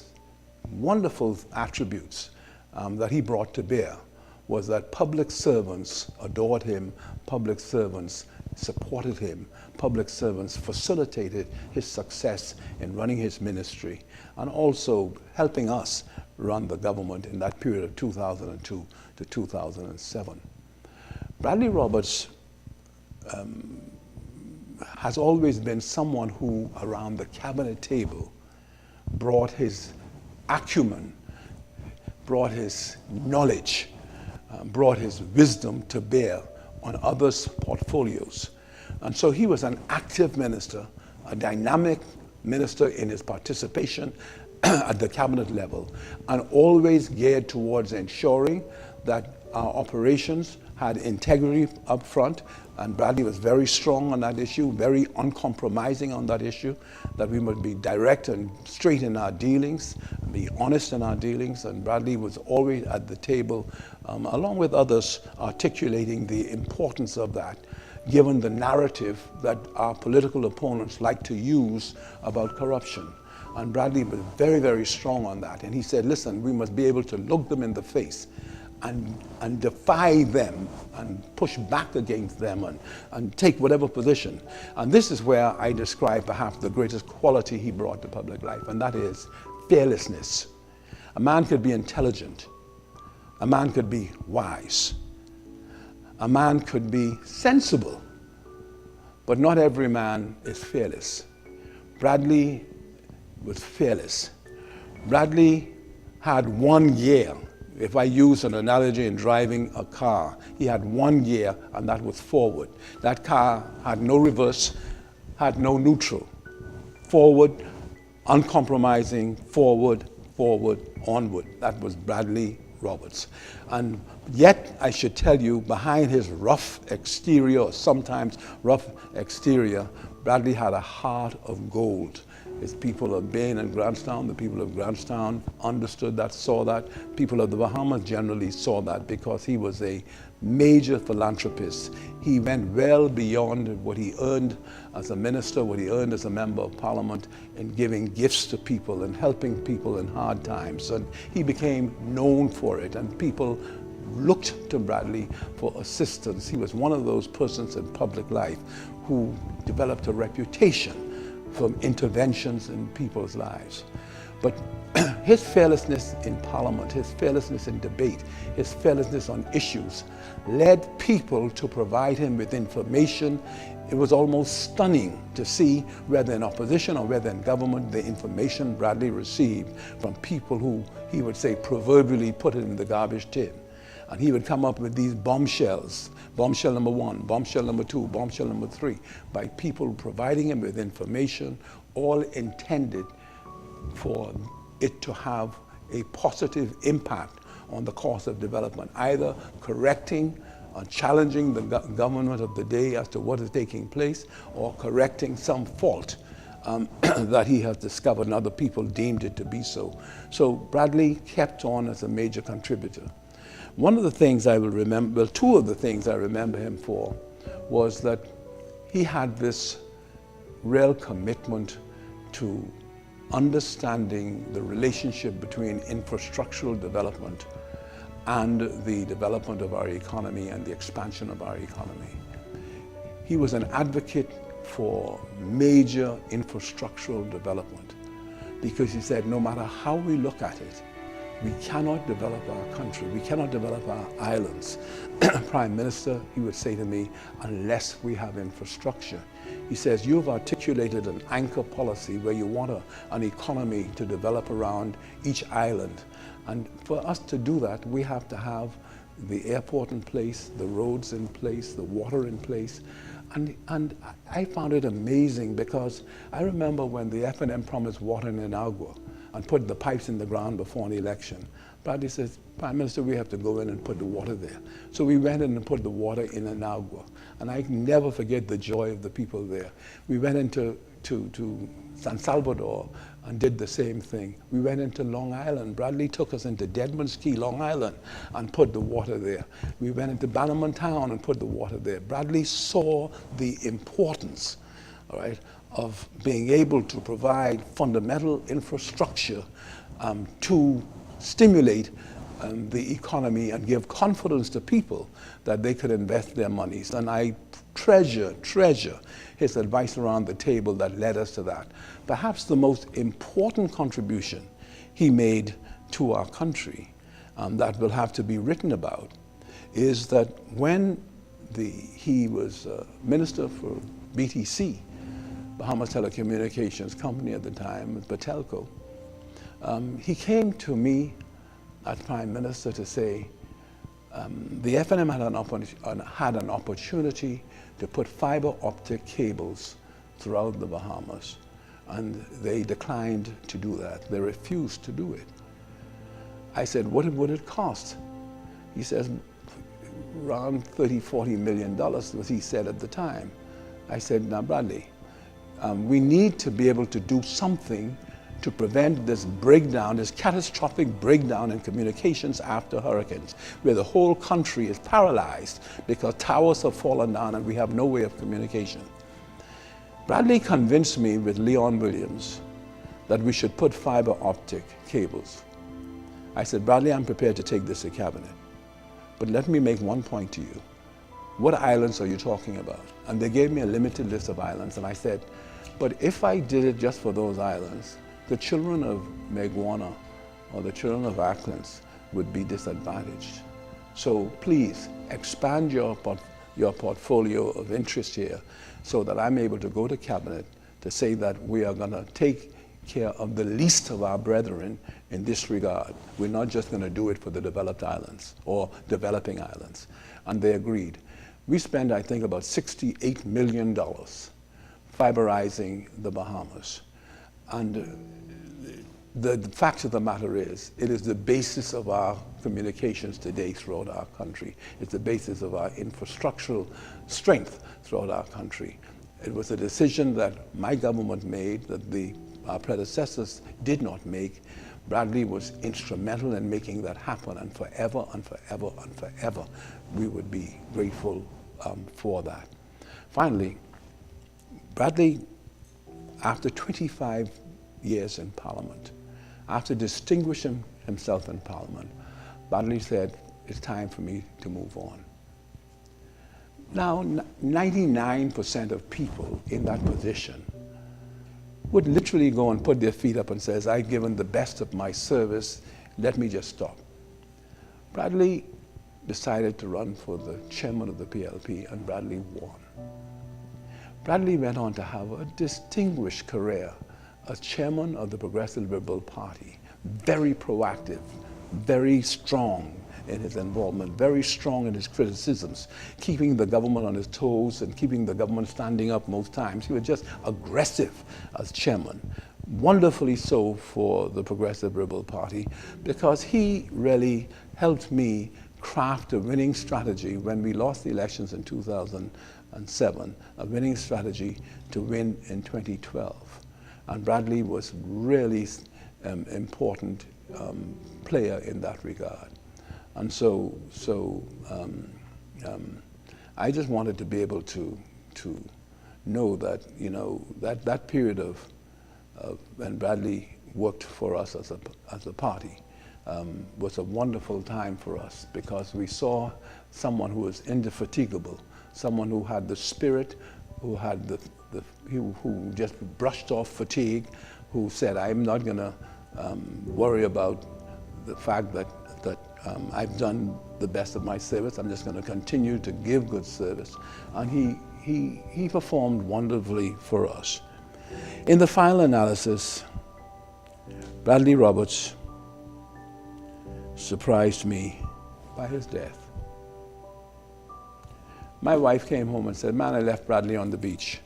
wonderful attributes that he brought to bear was that public servants adored him, public servants supported him, public servants facilitated his success in running his ministry and also helping us run the government in that period of 2002 to 2007. Bradley Roberts has always been someone who, around the cabinet table, brought his acumen, brought his knowledge, brought his wisdom to bear on others' portfolios. And so he was an active minister, a dynamic minister in his participation at the cabinet level, and always geared towards ensuring that our operations had integrity up front. And Bradley was very strong on that issue, very uncompromising on that issue, that we must be direct and straight in our dealings, be honest in our dealings. And Bradley was always at the table, along with others, articulating the importance of that, given the narrative that our political opponents like to use about corruption. And Bradley was very, very strong on that. And he said, listen, we must be able to look them in the face and defy them and push back against them and take whatever position. And this is where I describe perhaps the greatest quality he brought to public life, and that is fearlessness. A man could be intelligent. A man could be wise. A man could be sensible. But not every man is fearless. Bradley was fearless. Bradley had 1 gear. If I use an analogy in driving a car, he had 1 gear, and that was forward. That car had no reverse, had no neutral. Forward, uncompromising, forward, forward, onward. That was Bradley Roberts. And yet, I should tell you, behind his rough exterior, or sometimes rough exterior, Bradley had a heart of gold. His people of Bain and Grantstown, the people of Grantstown understood that, saw that. People of the Bahamas generally saw that because he was a major philanthropist. He went well beyond what he earned as a minister, what he earned as a member of parliament, in giving gifts to people and helping people in hard times. And he became known for it, and people looked to Bradley for assistance. He was one of those persons in public life who developed a reputation for interventions in people's lives. But his fearlessness in Parliament, his fearlessness in debate, his fearlessness on issues led people to provide him with information. It was almost stunning to see, whether in opposition or whether in government, the information Bradley received from people who, he would say, proverbially put it in the garbage tin. And he would come up with these bombshells, bombshell number 1, bombshell number 2, bombshell number 3, by people providing him with information, all intended for it to have a positive impact on the course of development, either correcting or challenging the government of the day as to what is taking place, or correcting some fault that he has discovered and other people deemed it to be so. So Bradley kept on as a major contributor. One of the things I will remember, well, two of the things I remember him for, was that he had this real commitment to understanding the relationship between infrastructural development and the development of our economy and the expansion of our economy. He was an advocate for major infrastructural development because he said no matter how we look at it, we cannot develop our country, we cannot develop our islands. Prime Minister, he would say to me, unless we have infrastructure. He says, you've articulated an anchor policy where you want an economy to develop around each island. And for us to do that, we have to have the airport in place, the roads in place, the water in place. And I found it amazing because I remember when the FNM promised water in Inagua and put the pipes in the ground before an election. Bradley says, Prime Minister, we have to go in and put the water there. So we went in and put the water in Inagua. And I can never forget the joy of the people there. We went into San Salvador and did the same thing. We went into Long Island. Bradley took us into Deadman's Key, Long Island, and put the water there. We went into Bannerman Town and put the water there. Bradley saw the importance, all right, of being able to provide fundamental infrastructure to stimulate the economy and give confidence to people that they could invest their monies. And I treasure his advice around the table that led us to that. Perhaps the most important contribution he made to our country that will have to be written about is that when he was Minister for BTC, Bahamas Telecommunications Company at the time, Batelco, he came to me as Prime Minister to say, the FNM had an opportunity to put fiber optic cables throughout the Bahamas, and they declined to do that. They refused to do it. I said, what would it cost? He says, around $30–40 million, was he said at the time. I said, now Bradley, we need to be able to do something to prevent this breakdown, this catastrophic breakdown in communications after hurricanes, where the whole country is paralyzed because towers have fallen down and we have no way of communication. Bradley convinced me with Leon Williams that we should put fiber optic cables. I said, Bradley, I'm prepared to take this to cabinet, but let me make one point to you. What islands are you talking about? And they gave me a limited list of islands, and I said, but if I did it just for those islands, the children of Meguana or the children of Acklins would be disadvantaged. So please expand your portfolio of interest here so that I'm able to go to cabinet to say that we are going to take care of the least of our brethren in this regard. We're not just going to do it for the developed islands or developing islands. And they agreed. We spend, I think, about $68 million fiberizing the Bahamas. And the fact of the matter is, it is the basis of our communications today throughout our country. It's the basis of our infrastructural strength throughout our country. It was a decision that my government made, that our predecessors did not make. Bradley was instrumental in making that happen, and forever and forever and forever, we would be grateful for that. Finally, Bradley, after 25 years in Parliament, after distinguishing himself in Parliament, Bradley said, it's time for me to move on. Now, 99% of people in that position would literally go and put their feet up and says, I've given the best of my service, let me just stop. Bradley decided to run for the chairman of the PLP, and Bradley won. Bradley went on to have a distinguished career as chairman of the Progressive Liberal Party, very proactive, very strong in his involvement, very strong in his criticisms, keeping the government on his toes and keeping the government standing up most times. He was just aggressive as chairman, wonderfully so for the Progressive Liberal Party, because he really helped me craft a winning strategy when we lost the elections in 2007, a winning strategy to win in 2012. And Bradley was really important player in that regard. And so I just wanted to be able to know that, you know, that period of when Bradley worked for us as a party was a wonderful time for us, because we saw someone who was indefatigable, someone who had the spirit, who had who just brushed off fatigue, who said, I'm not going to worry about the fact that I've done the best of my service. I'm just going to continue to give good service. And he performed wonderfully for us. In the final analysis, Bradley Roberts surprised me by his death. My wife came home and said, man, I left Bradley on the beach,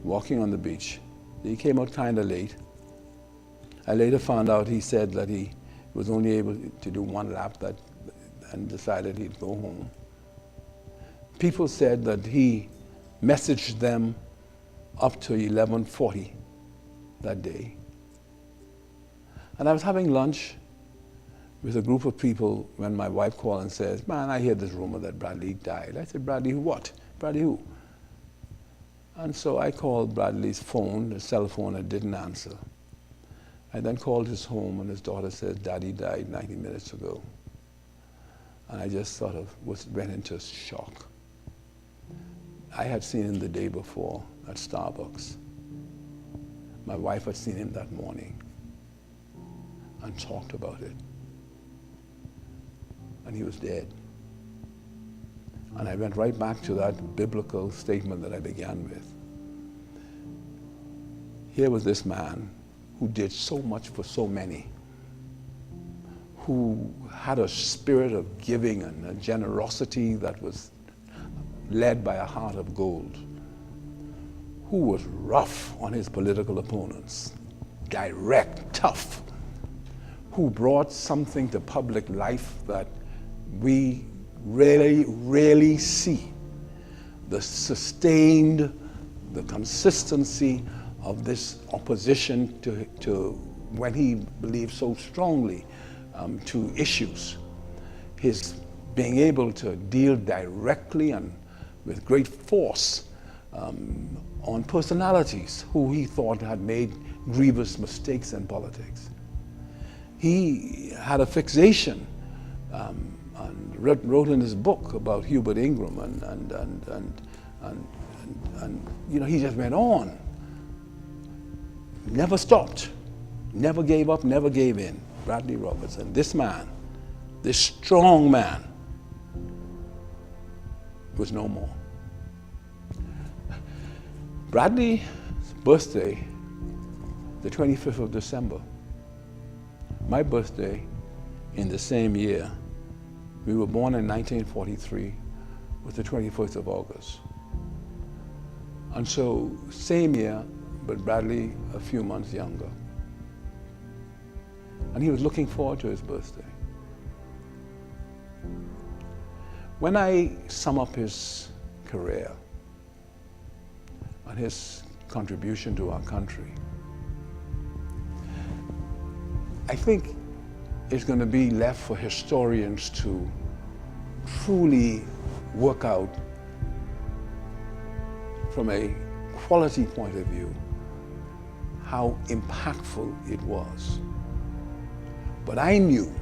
walking on the beach. He came out kind of late. I later found out he said that he was only able to do one lap and decided he'd go home. People said that he messaged them up to 11:40 that day. And I was having lunch with a group of people when my wife called and says, man, I hear this rumor that Bradley died. I said, Bradley what? Bradley who? And so I called Bradley's phone, the cell phone, and didn't answer. I then called his home, and his daughter said, Daddy died 90 minutes ago. And I just sort of went into shock. I had seen him the day before at Starbucks. My wife had seen him that morning and talked about it. And he was dead. And I went right back to that biblical statement that I began with. Here was this man who did so much for so many, who had a spirit of giving and a generosity that was led by a heart of gold, who was rough on his political opponents, direct, tough, who brought something to public life that we rarely see. The sustained, the consistency of this opposition to when he believed so strongly to issues. His being able to deal directly and with great force on personalities who he thought had made grievous mistakes in politics. He had a fixation and wrote in his book about Hubert Ingram and you know, he just went on. Never stopped, never gave up, never gave in. Bradley Roberts. And this man, this strong man, was no more. Bradley's birthday, the 25th of December. My birthday in the same year. We were born in 1943, was the 21st of August. And so, same year, but Bradley a few months younger. And he was looking forward to his birthday. When I sum up his career and his contribution to our country, I think it's going to be left for historians to truly work out from a quality point of view how impactful it was. But I knew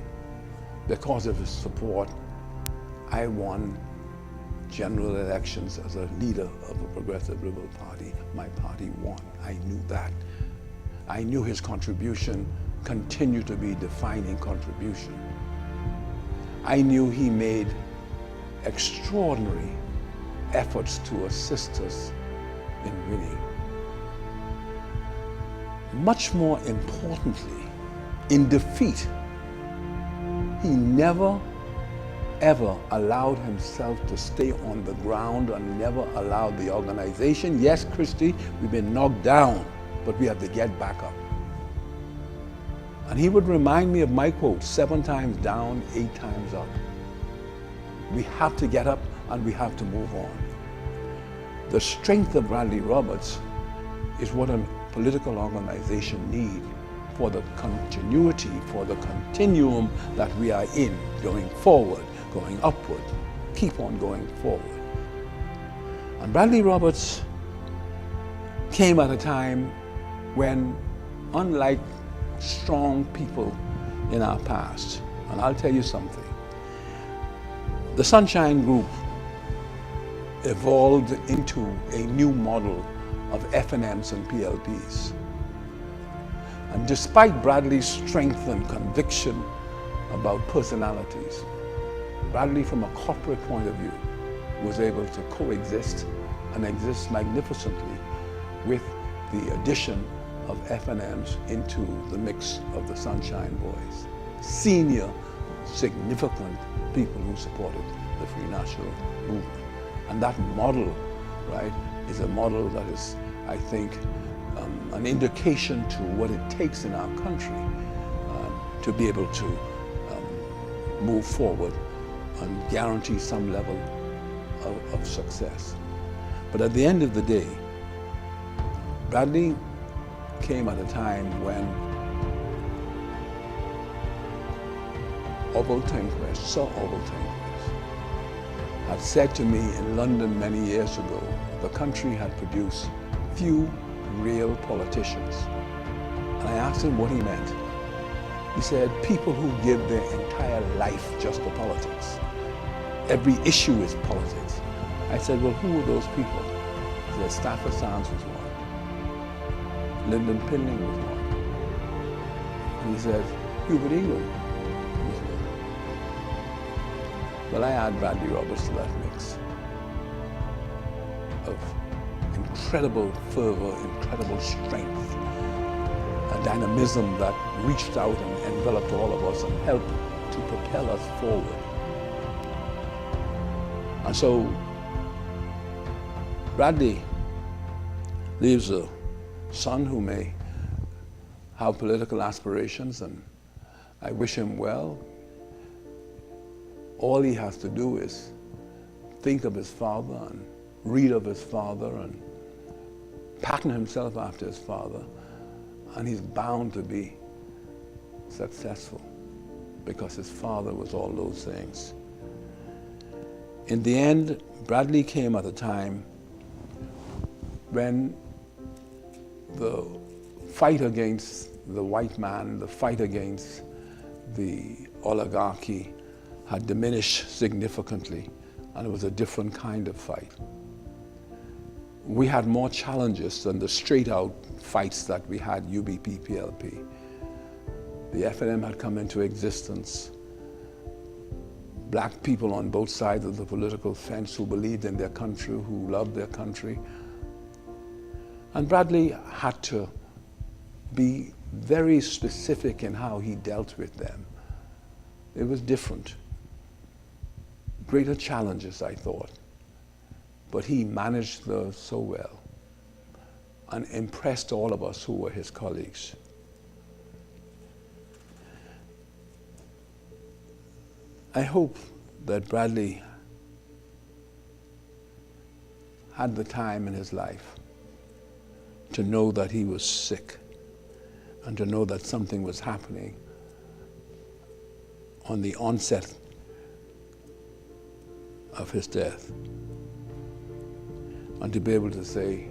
Because of his support, I won general elections as a leader of a progressive liberal party. My party won. I knew that. I knew his contribution continued to be defining contribution. I knew he made extraordinary efforts to assist us in winning. Much more importantly, in defeat, he never ever allowed himself to stay on the ground and never allowed the organization. Yes, Christy, we've been knocked down, but we have to get back up. And he would remind me of my quote, 7 times down, 8 times up. We have to get up and we have to move on. The strength of Bradley Roberts is what a political organization needs for the continuity, for the continuum that we are in, going forward, going upward, keep on going forward. And Bradley Roberts came at a time when, unlike strong people in our past, and I'll tell you something, the Sunshine Group evolved into a new model of FNMs and PLPs. And despite Bradley's strength and conviction about personalities, Bradley, from a corporate point of view, was able to coexist and exist magnificently with the addition of FNMs into the mix of the Sunshine Boys. Senior, significant people who supported the Free National Movement. And that model, right, is a model that is, I think, an indication to what it takes in our country to be able to move forward and guarantee some level of success. But at the end of the day, Bradley came at a time when Orville Tinquest, Sir Orville Tinquest, had said to me in London many years ago, the country had produced few real politicians. And I asked him what he meant. He said, people who give their entire life just to politics. Every issue is politics. I said, well, who are those people? He said, Stafford Sands was one. Lyndon Pinling was one. And he said, Hubert Ingraham was one. Well, I add Bradley Roberts to that mix of incredible fervor, incredible strength, a dynamism that reached out and enveloped all of us and helped to propel us forward. And so Bradley leaves a son who may have political aspirations, and I wish him well. All he has to do is think of his father and read of his father and pattern himself after his father, and he's bound to be successful because his father was all those things. In the end, Bradley came at a time when the fight against the white man, the fight against the oligarchy had diminished significantly, and it was a different kind of fight. We had more challenges than the straight-out fights that we had UBP, PLP. The FNM had come into existence. Black people on both sides of the political fence who believed in their country, who loved their country. And Bradley had to be very specific in how he dealt with them. It was different. Greater challenges, I thought. But he managed those so well and impressed all of us who were his colleagues. I hope that Bradley had the time in his life to know that he was sick and to know that something was happening on the onset of his death, and to be able to say,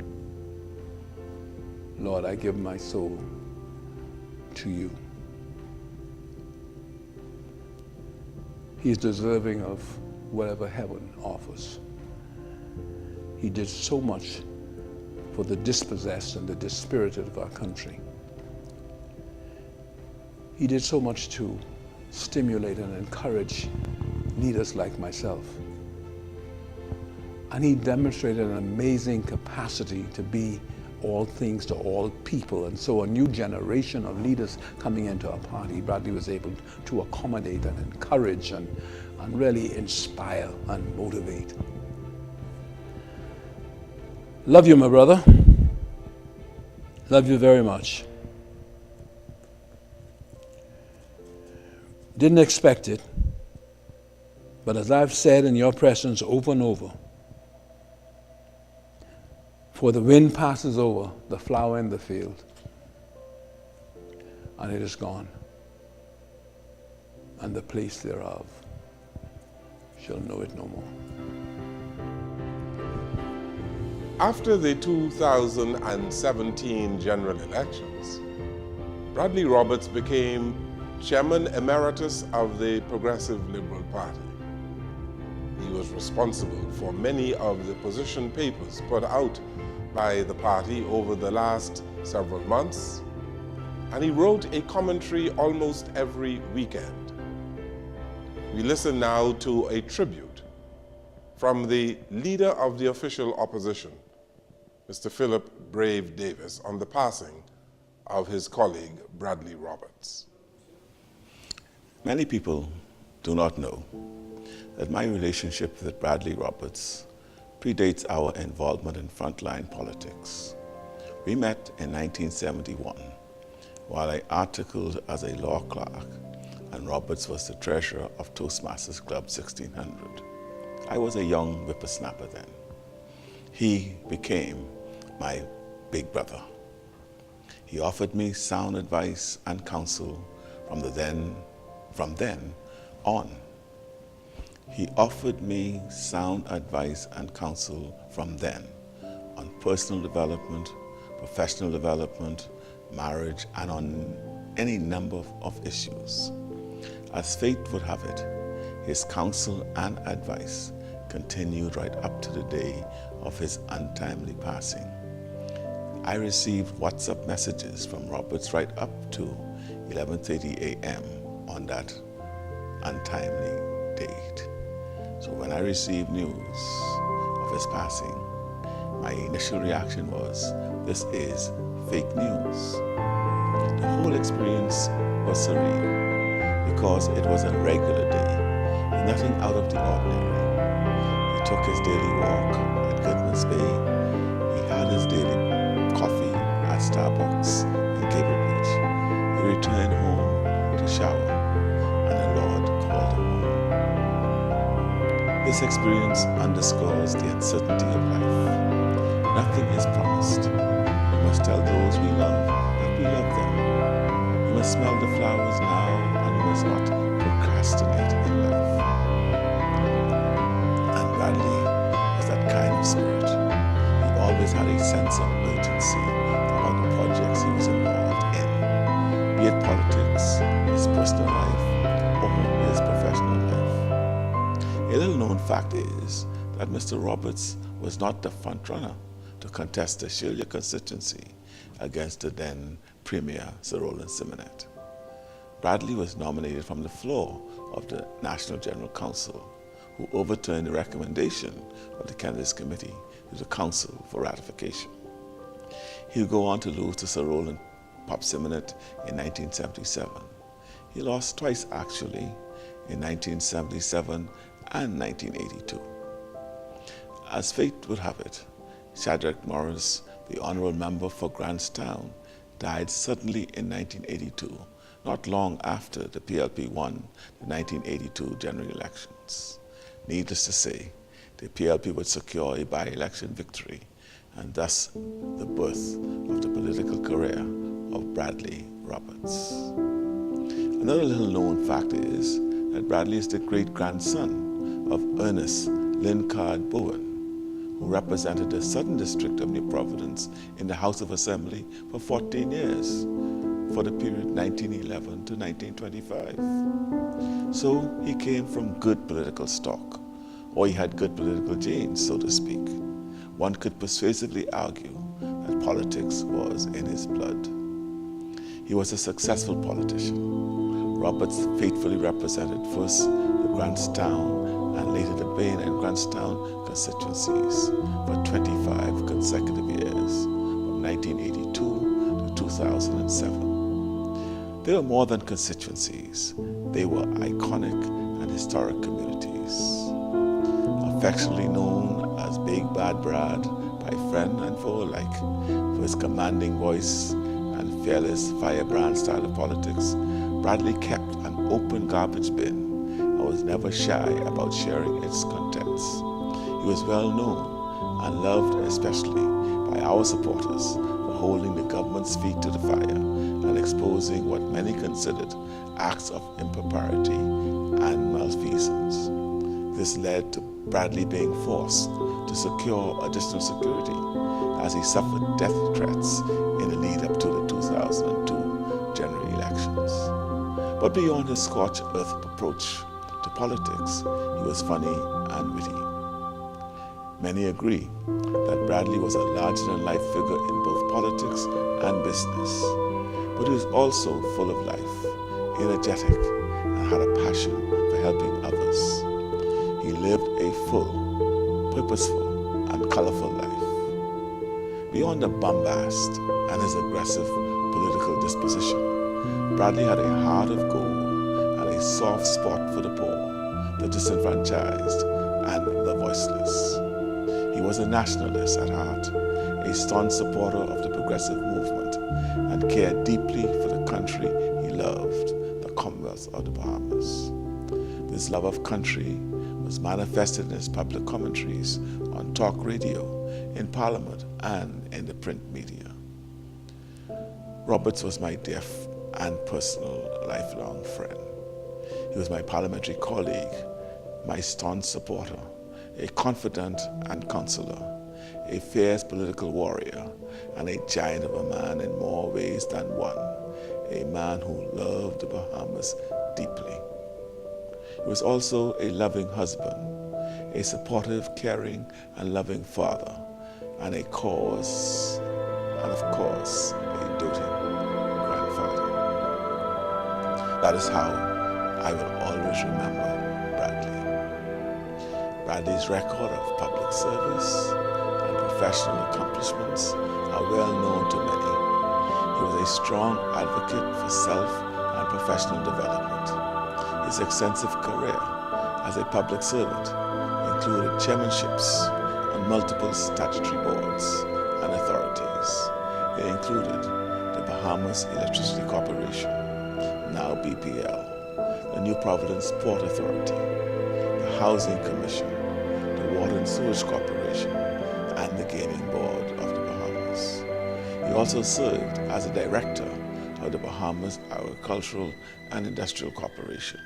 Lord, I give my soul to you. he's deserving of whatever heaven offers. He did so much for the dispossessed and the dispirited of our country. He did so much to stimulate and encourage leaders like myself. And he demonstrated an amazing capacity to be all things to all people. And so a new generation of leaders coming into our party, Bradley was able to accommodate and encourage and really inspire and motivate. Love you, my brother. Love you very much. Didn't expect it, but as I've said in your presence over and over, for the wind passes over the flower in the field, and it is gone, and the place thereof shall know it no more. After the 2017 general elections, Bradley Roberts became Chairman Emeritus of the Progressive Liberal Party. He was responsible for many of the position papers put out by the party over the last several months, and he wrote a commentary almost every weekend. We listen now to a tribute from the leader of the official opposition, Mr. Philip Brave Davis, on the passing of his colleague, Bradley Roberts. Many people do not know that my relationship with Bradley Roberts predates our involvement in frontline politics. We met in 1971 while I articled as a law clerk and Roberts was the treasurer of Toastmasters Club 1600. I was a young whippersnapper then. He became my big brother. He offered me sound advice and counsel from then on. He offered me sound advice and counsel from then on personal development, professional development, marriage, and on any number of issues. As fate would have it, his counsel and advice continued right up to the day of his untimely passing. I received WhatsApp messages from Roberts right up to 11:30 a.m. on that untimely date. So when I received news of his passing, my initial reaction was, this is fake news. The whole experience was surreal because it was a regular day, nothing out of the ordinary. He took his daily walk at Goodman's Bay. He had his daily coffee at Starbucks in Cable Beach. He returned home to shower, and the Lord called him home. This experience underscores the uncertainty of life. Nothing is promised. We must tell those we love that we love them. We must smell the flowers now, and we must not procrastinate in life. And Bradley was that kind of spirit. He always had a sense of urgency about the projects he was involved in, be it politics, his personal life, or his professional life. A little-known fact is that Mr. Roberts was not the front-runner to contest the Shelia constituency against the then Premier Sir Rowland Simonette. Bradley was nominated from the floor of the National General Council, who overturned the recommendation of the Candidates Committee to the Council for ratification. He would go on to lose to Sir Rowland Pop Simonette in 1977. He lost twice actually, in 1977 and 1982. As fate would have it, Shadrach Morris, the honorable member for Grantstown, died suddenly in 1982, not long after the PLP won the 1982 general elections. Needless to say, the PLP would secure a by-election victory, and thus the birth of the political career of Bradley Roberts. Another little-known fact is that Bradley is the great-grandson of Ernest Lincard Bowen, who represented the Southern District of New Providence in the House of Assembly for 14 years, for the period 1911 to 1925. So he came from good political stock, or he had good political genes, so to speak. One could persuasively argue that politics was in his blood. He was a successful politician. Roberts faithfully represented first the Grantstown and later the Bain and Grantstown constituencies for 25 consecutive years, from 1982 to 2007. They were more than constituencies. They were iconic and historic communities. Affectionately known as Big Bad Brad by friend and foe alike for his commanding voice and fearless firebrand style of politics, Bradley kept an open garbage bin and was never shy about sharing its contents. He was well known and loved especially by our supporters for holding the government's feet to the fire and exposing what many considered acts of impropriety and malfeasance. This led to Bradley being forced to secure additional security as he suffered death threats in the lead up to the 2002 general elections. But beyond his scorched earth approach to politics, he was funny and witty. Many agree that Bradley was a larger-than-life figure in both politics and business, but he was also full of life, energetic, and had a passion for helping others. He lived a full, purposeful, and colorful life. Beyond the bombast and his aggressive political disposition, Bradley had a heart of gold and a soft spot for the poor, the disenfranchised, and the voiceless. He was a nationalist at heart, a staunch supporter of the progressive movement, and cared deeply for the country he loved, the Commonwealth of the Bahamas. This love of country was manifested in his public commentaries on talk radio, in Parliament, and in the print media. Roberts was my dear and personal lifelong friend. He was my parliamentary colleague, my staunch supporter, a confidant and counselor, a fierce political warrior, and a giant of a man in more ways than one, a man who loved the Bahamas deeply. He was also a loving husband, a supportive, caring, and loving father, and of course, a doting grandfather. That is how I will always remember Bradley. Bradley's record of public service and professional accomplishments are well known to many. He was a strong advocate for self and professional development. His extensive career as a public servant included chairmanships on multiple statutory boards and authorities. It included the Bahamas Electricity Corporation, now BPL, the New Providence Port Authority, the Housing Commission, the Water and Sewage Corporation, and the Gaming Board of the Bahamas. He also served as a director of the Bahamas Agricultural and Industrial Corporation.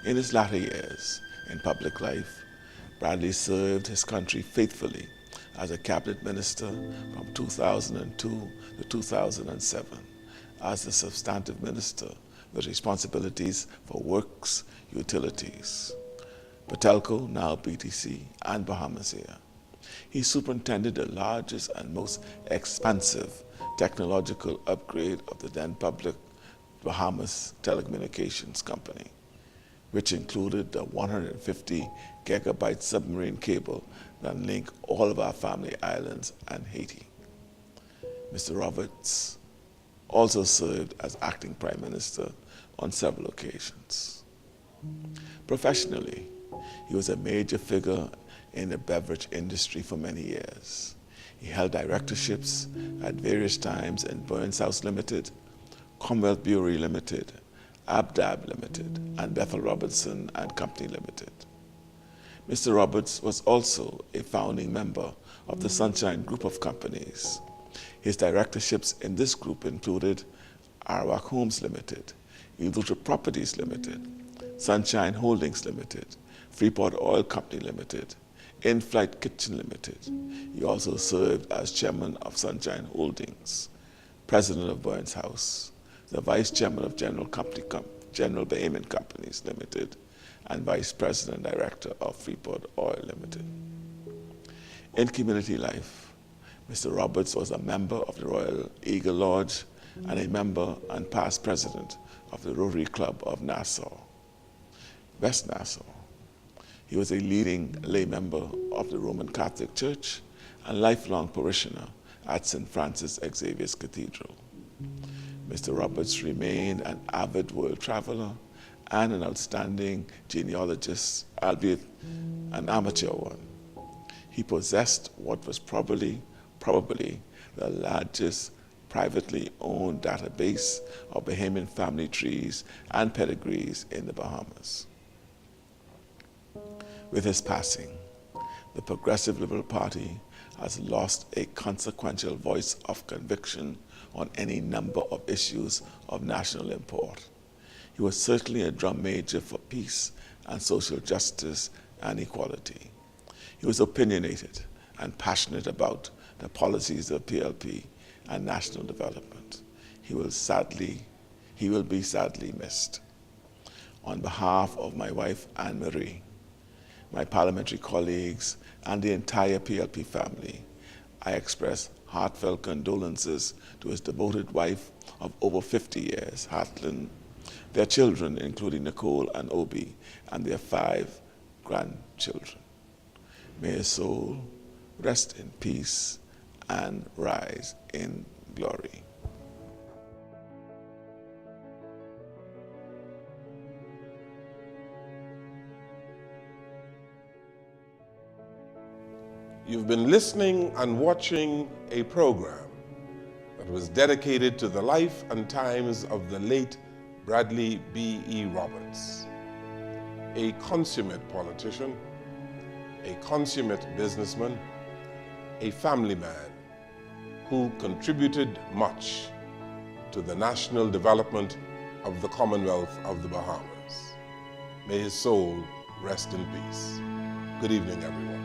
In his latter years in public life, Bradley served his country faithfully as a cabinet minister from 2002 to 2007, as the substantive minister with responsibilities for works, utilities, Patelco, now BTC, and Bahamas Air. He superintended the largest and most expansive technological upgrade of the then public Bahamas Telecommunications Company, which included the 150 gigabyte submarine cable that linked all of our family islands and Haiti. Mr. Roberts also served as acting prime minister on several occasions. Professionally, he was a major figure in the beverage industry for many years. He held directorships at various times in Burns House Limited, Commonwealth Brewery Limited, Abdab Limited, and Bethel Robertson and Company Limited. Mr. Roberts was also a founding member of the Sunshine Group of Companies. His directorships in this group included Arawak Homes Limited, Ildutra Properties Limited, Sunshine Holdings Limited, Freeport Oil Company Limited, In-Flight Kitchen Limited. He also served as chairman of Sunshine Holdings, president of Burns House, the vice chairman of General Company General Bahamian Companies Limited, and Vice President Director of Freeport Oil Limited. In community life, Mr. Roberts was a member of the Royal Eagle Lodge and a member and past president of the Rotary Club of Nassau, West Nassau. He was a leading lay member of the Roman Catholic Church and lifelong parishioner at St. Francis Xavier's Cathedral. Mr. Roberts remained an avid world traveler and an outstanding genealogist, albeit an amateur one. He possessed what was probably the largest privately owned database of Bahamian family trees and pedigrees in the Bahamas. With his passing, the Progressive Liberal Party has lost a consequential voice of conviction on any number of issues of national import. He was certainly a drum major for peace and social justice and equality. He was opinionated and passionate about the policies of PLP and national development. He will be sadly missed. On behalf of my wife, Anne-Marie, my parliamentary colleagues, and the entire PLP family, I express heartfelt condolences to his devoted wife of over 50 years, Hartlin, their children, including Nicole and Obi, and their 5 grandchildren. May his soul rest in peace and rise in glory. You've been listening and watching a program that was dedicated to the life and times of the late Bradley B.E. Roberts, a consummate politician, a consummate businessman, a family man who contributed much to the national development of the Commonwealth of the Bahamas. May his soul rest in peace. Good evening, everyone.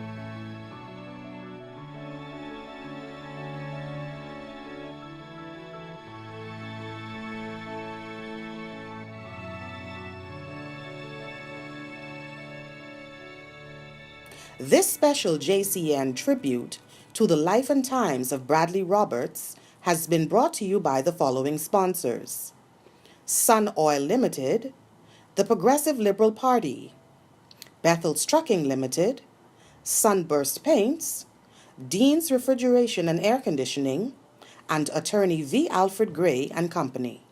This special JCN tribute to the life and times of Bradley Roberts has been brought to you by the following sponsors: Sun Oil Limited, the Progressive Liberal Party, Bethel's Trucking Limited, Sunburst Paints, Dean's Refrigeration and Air Conditioning, and attorney V. Alfred Gray and Company.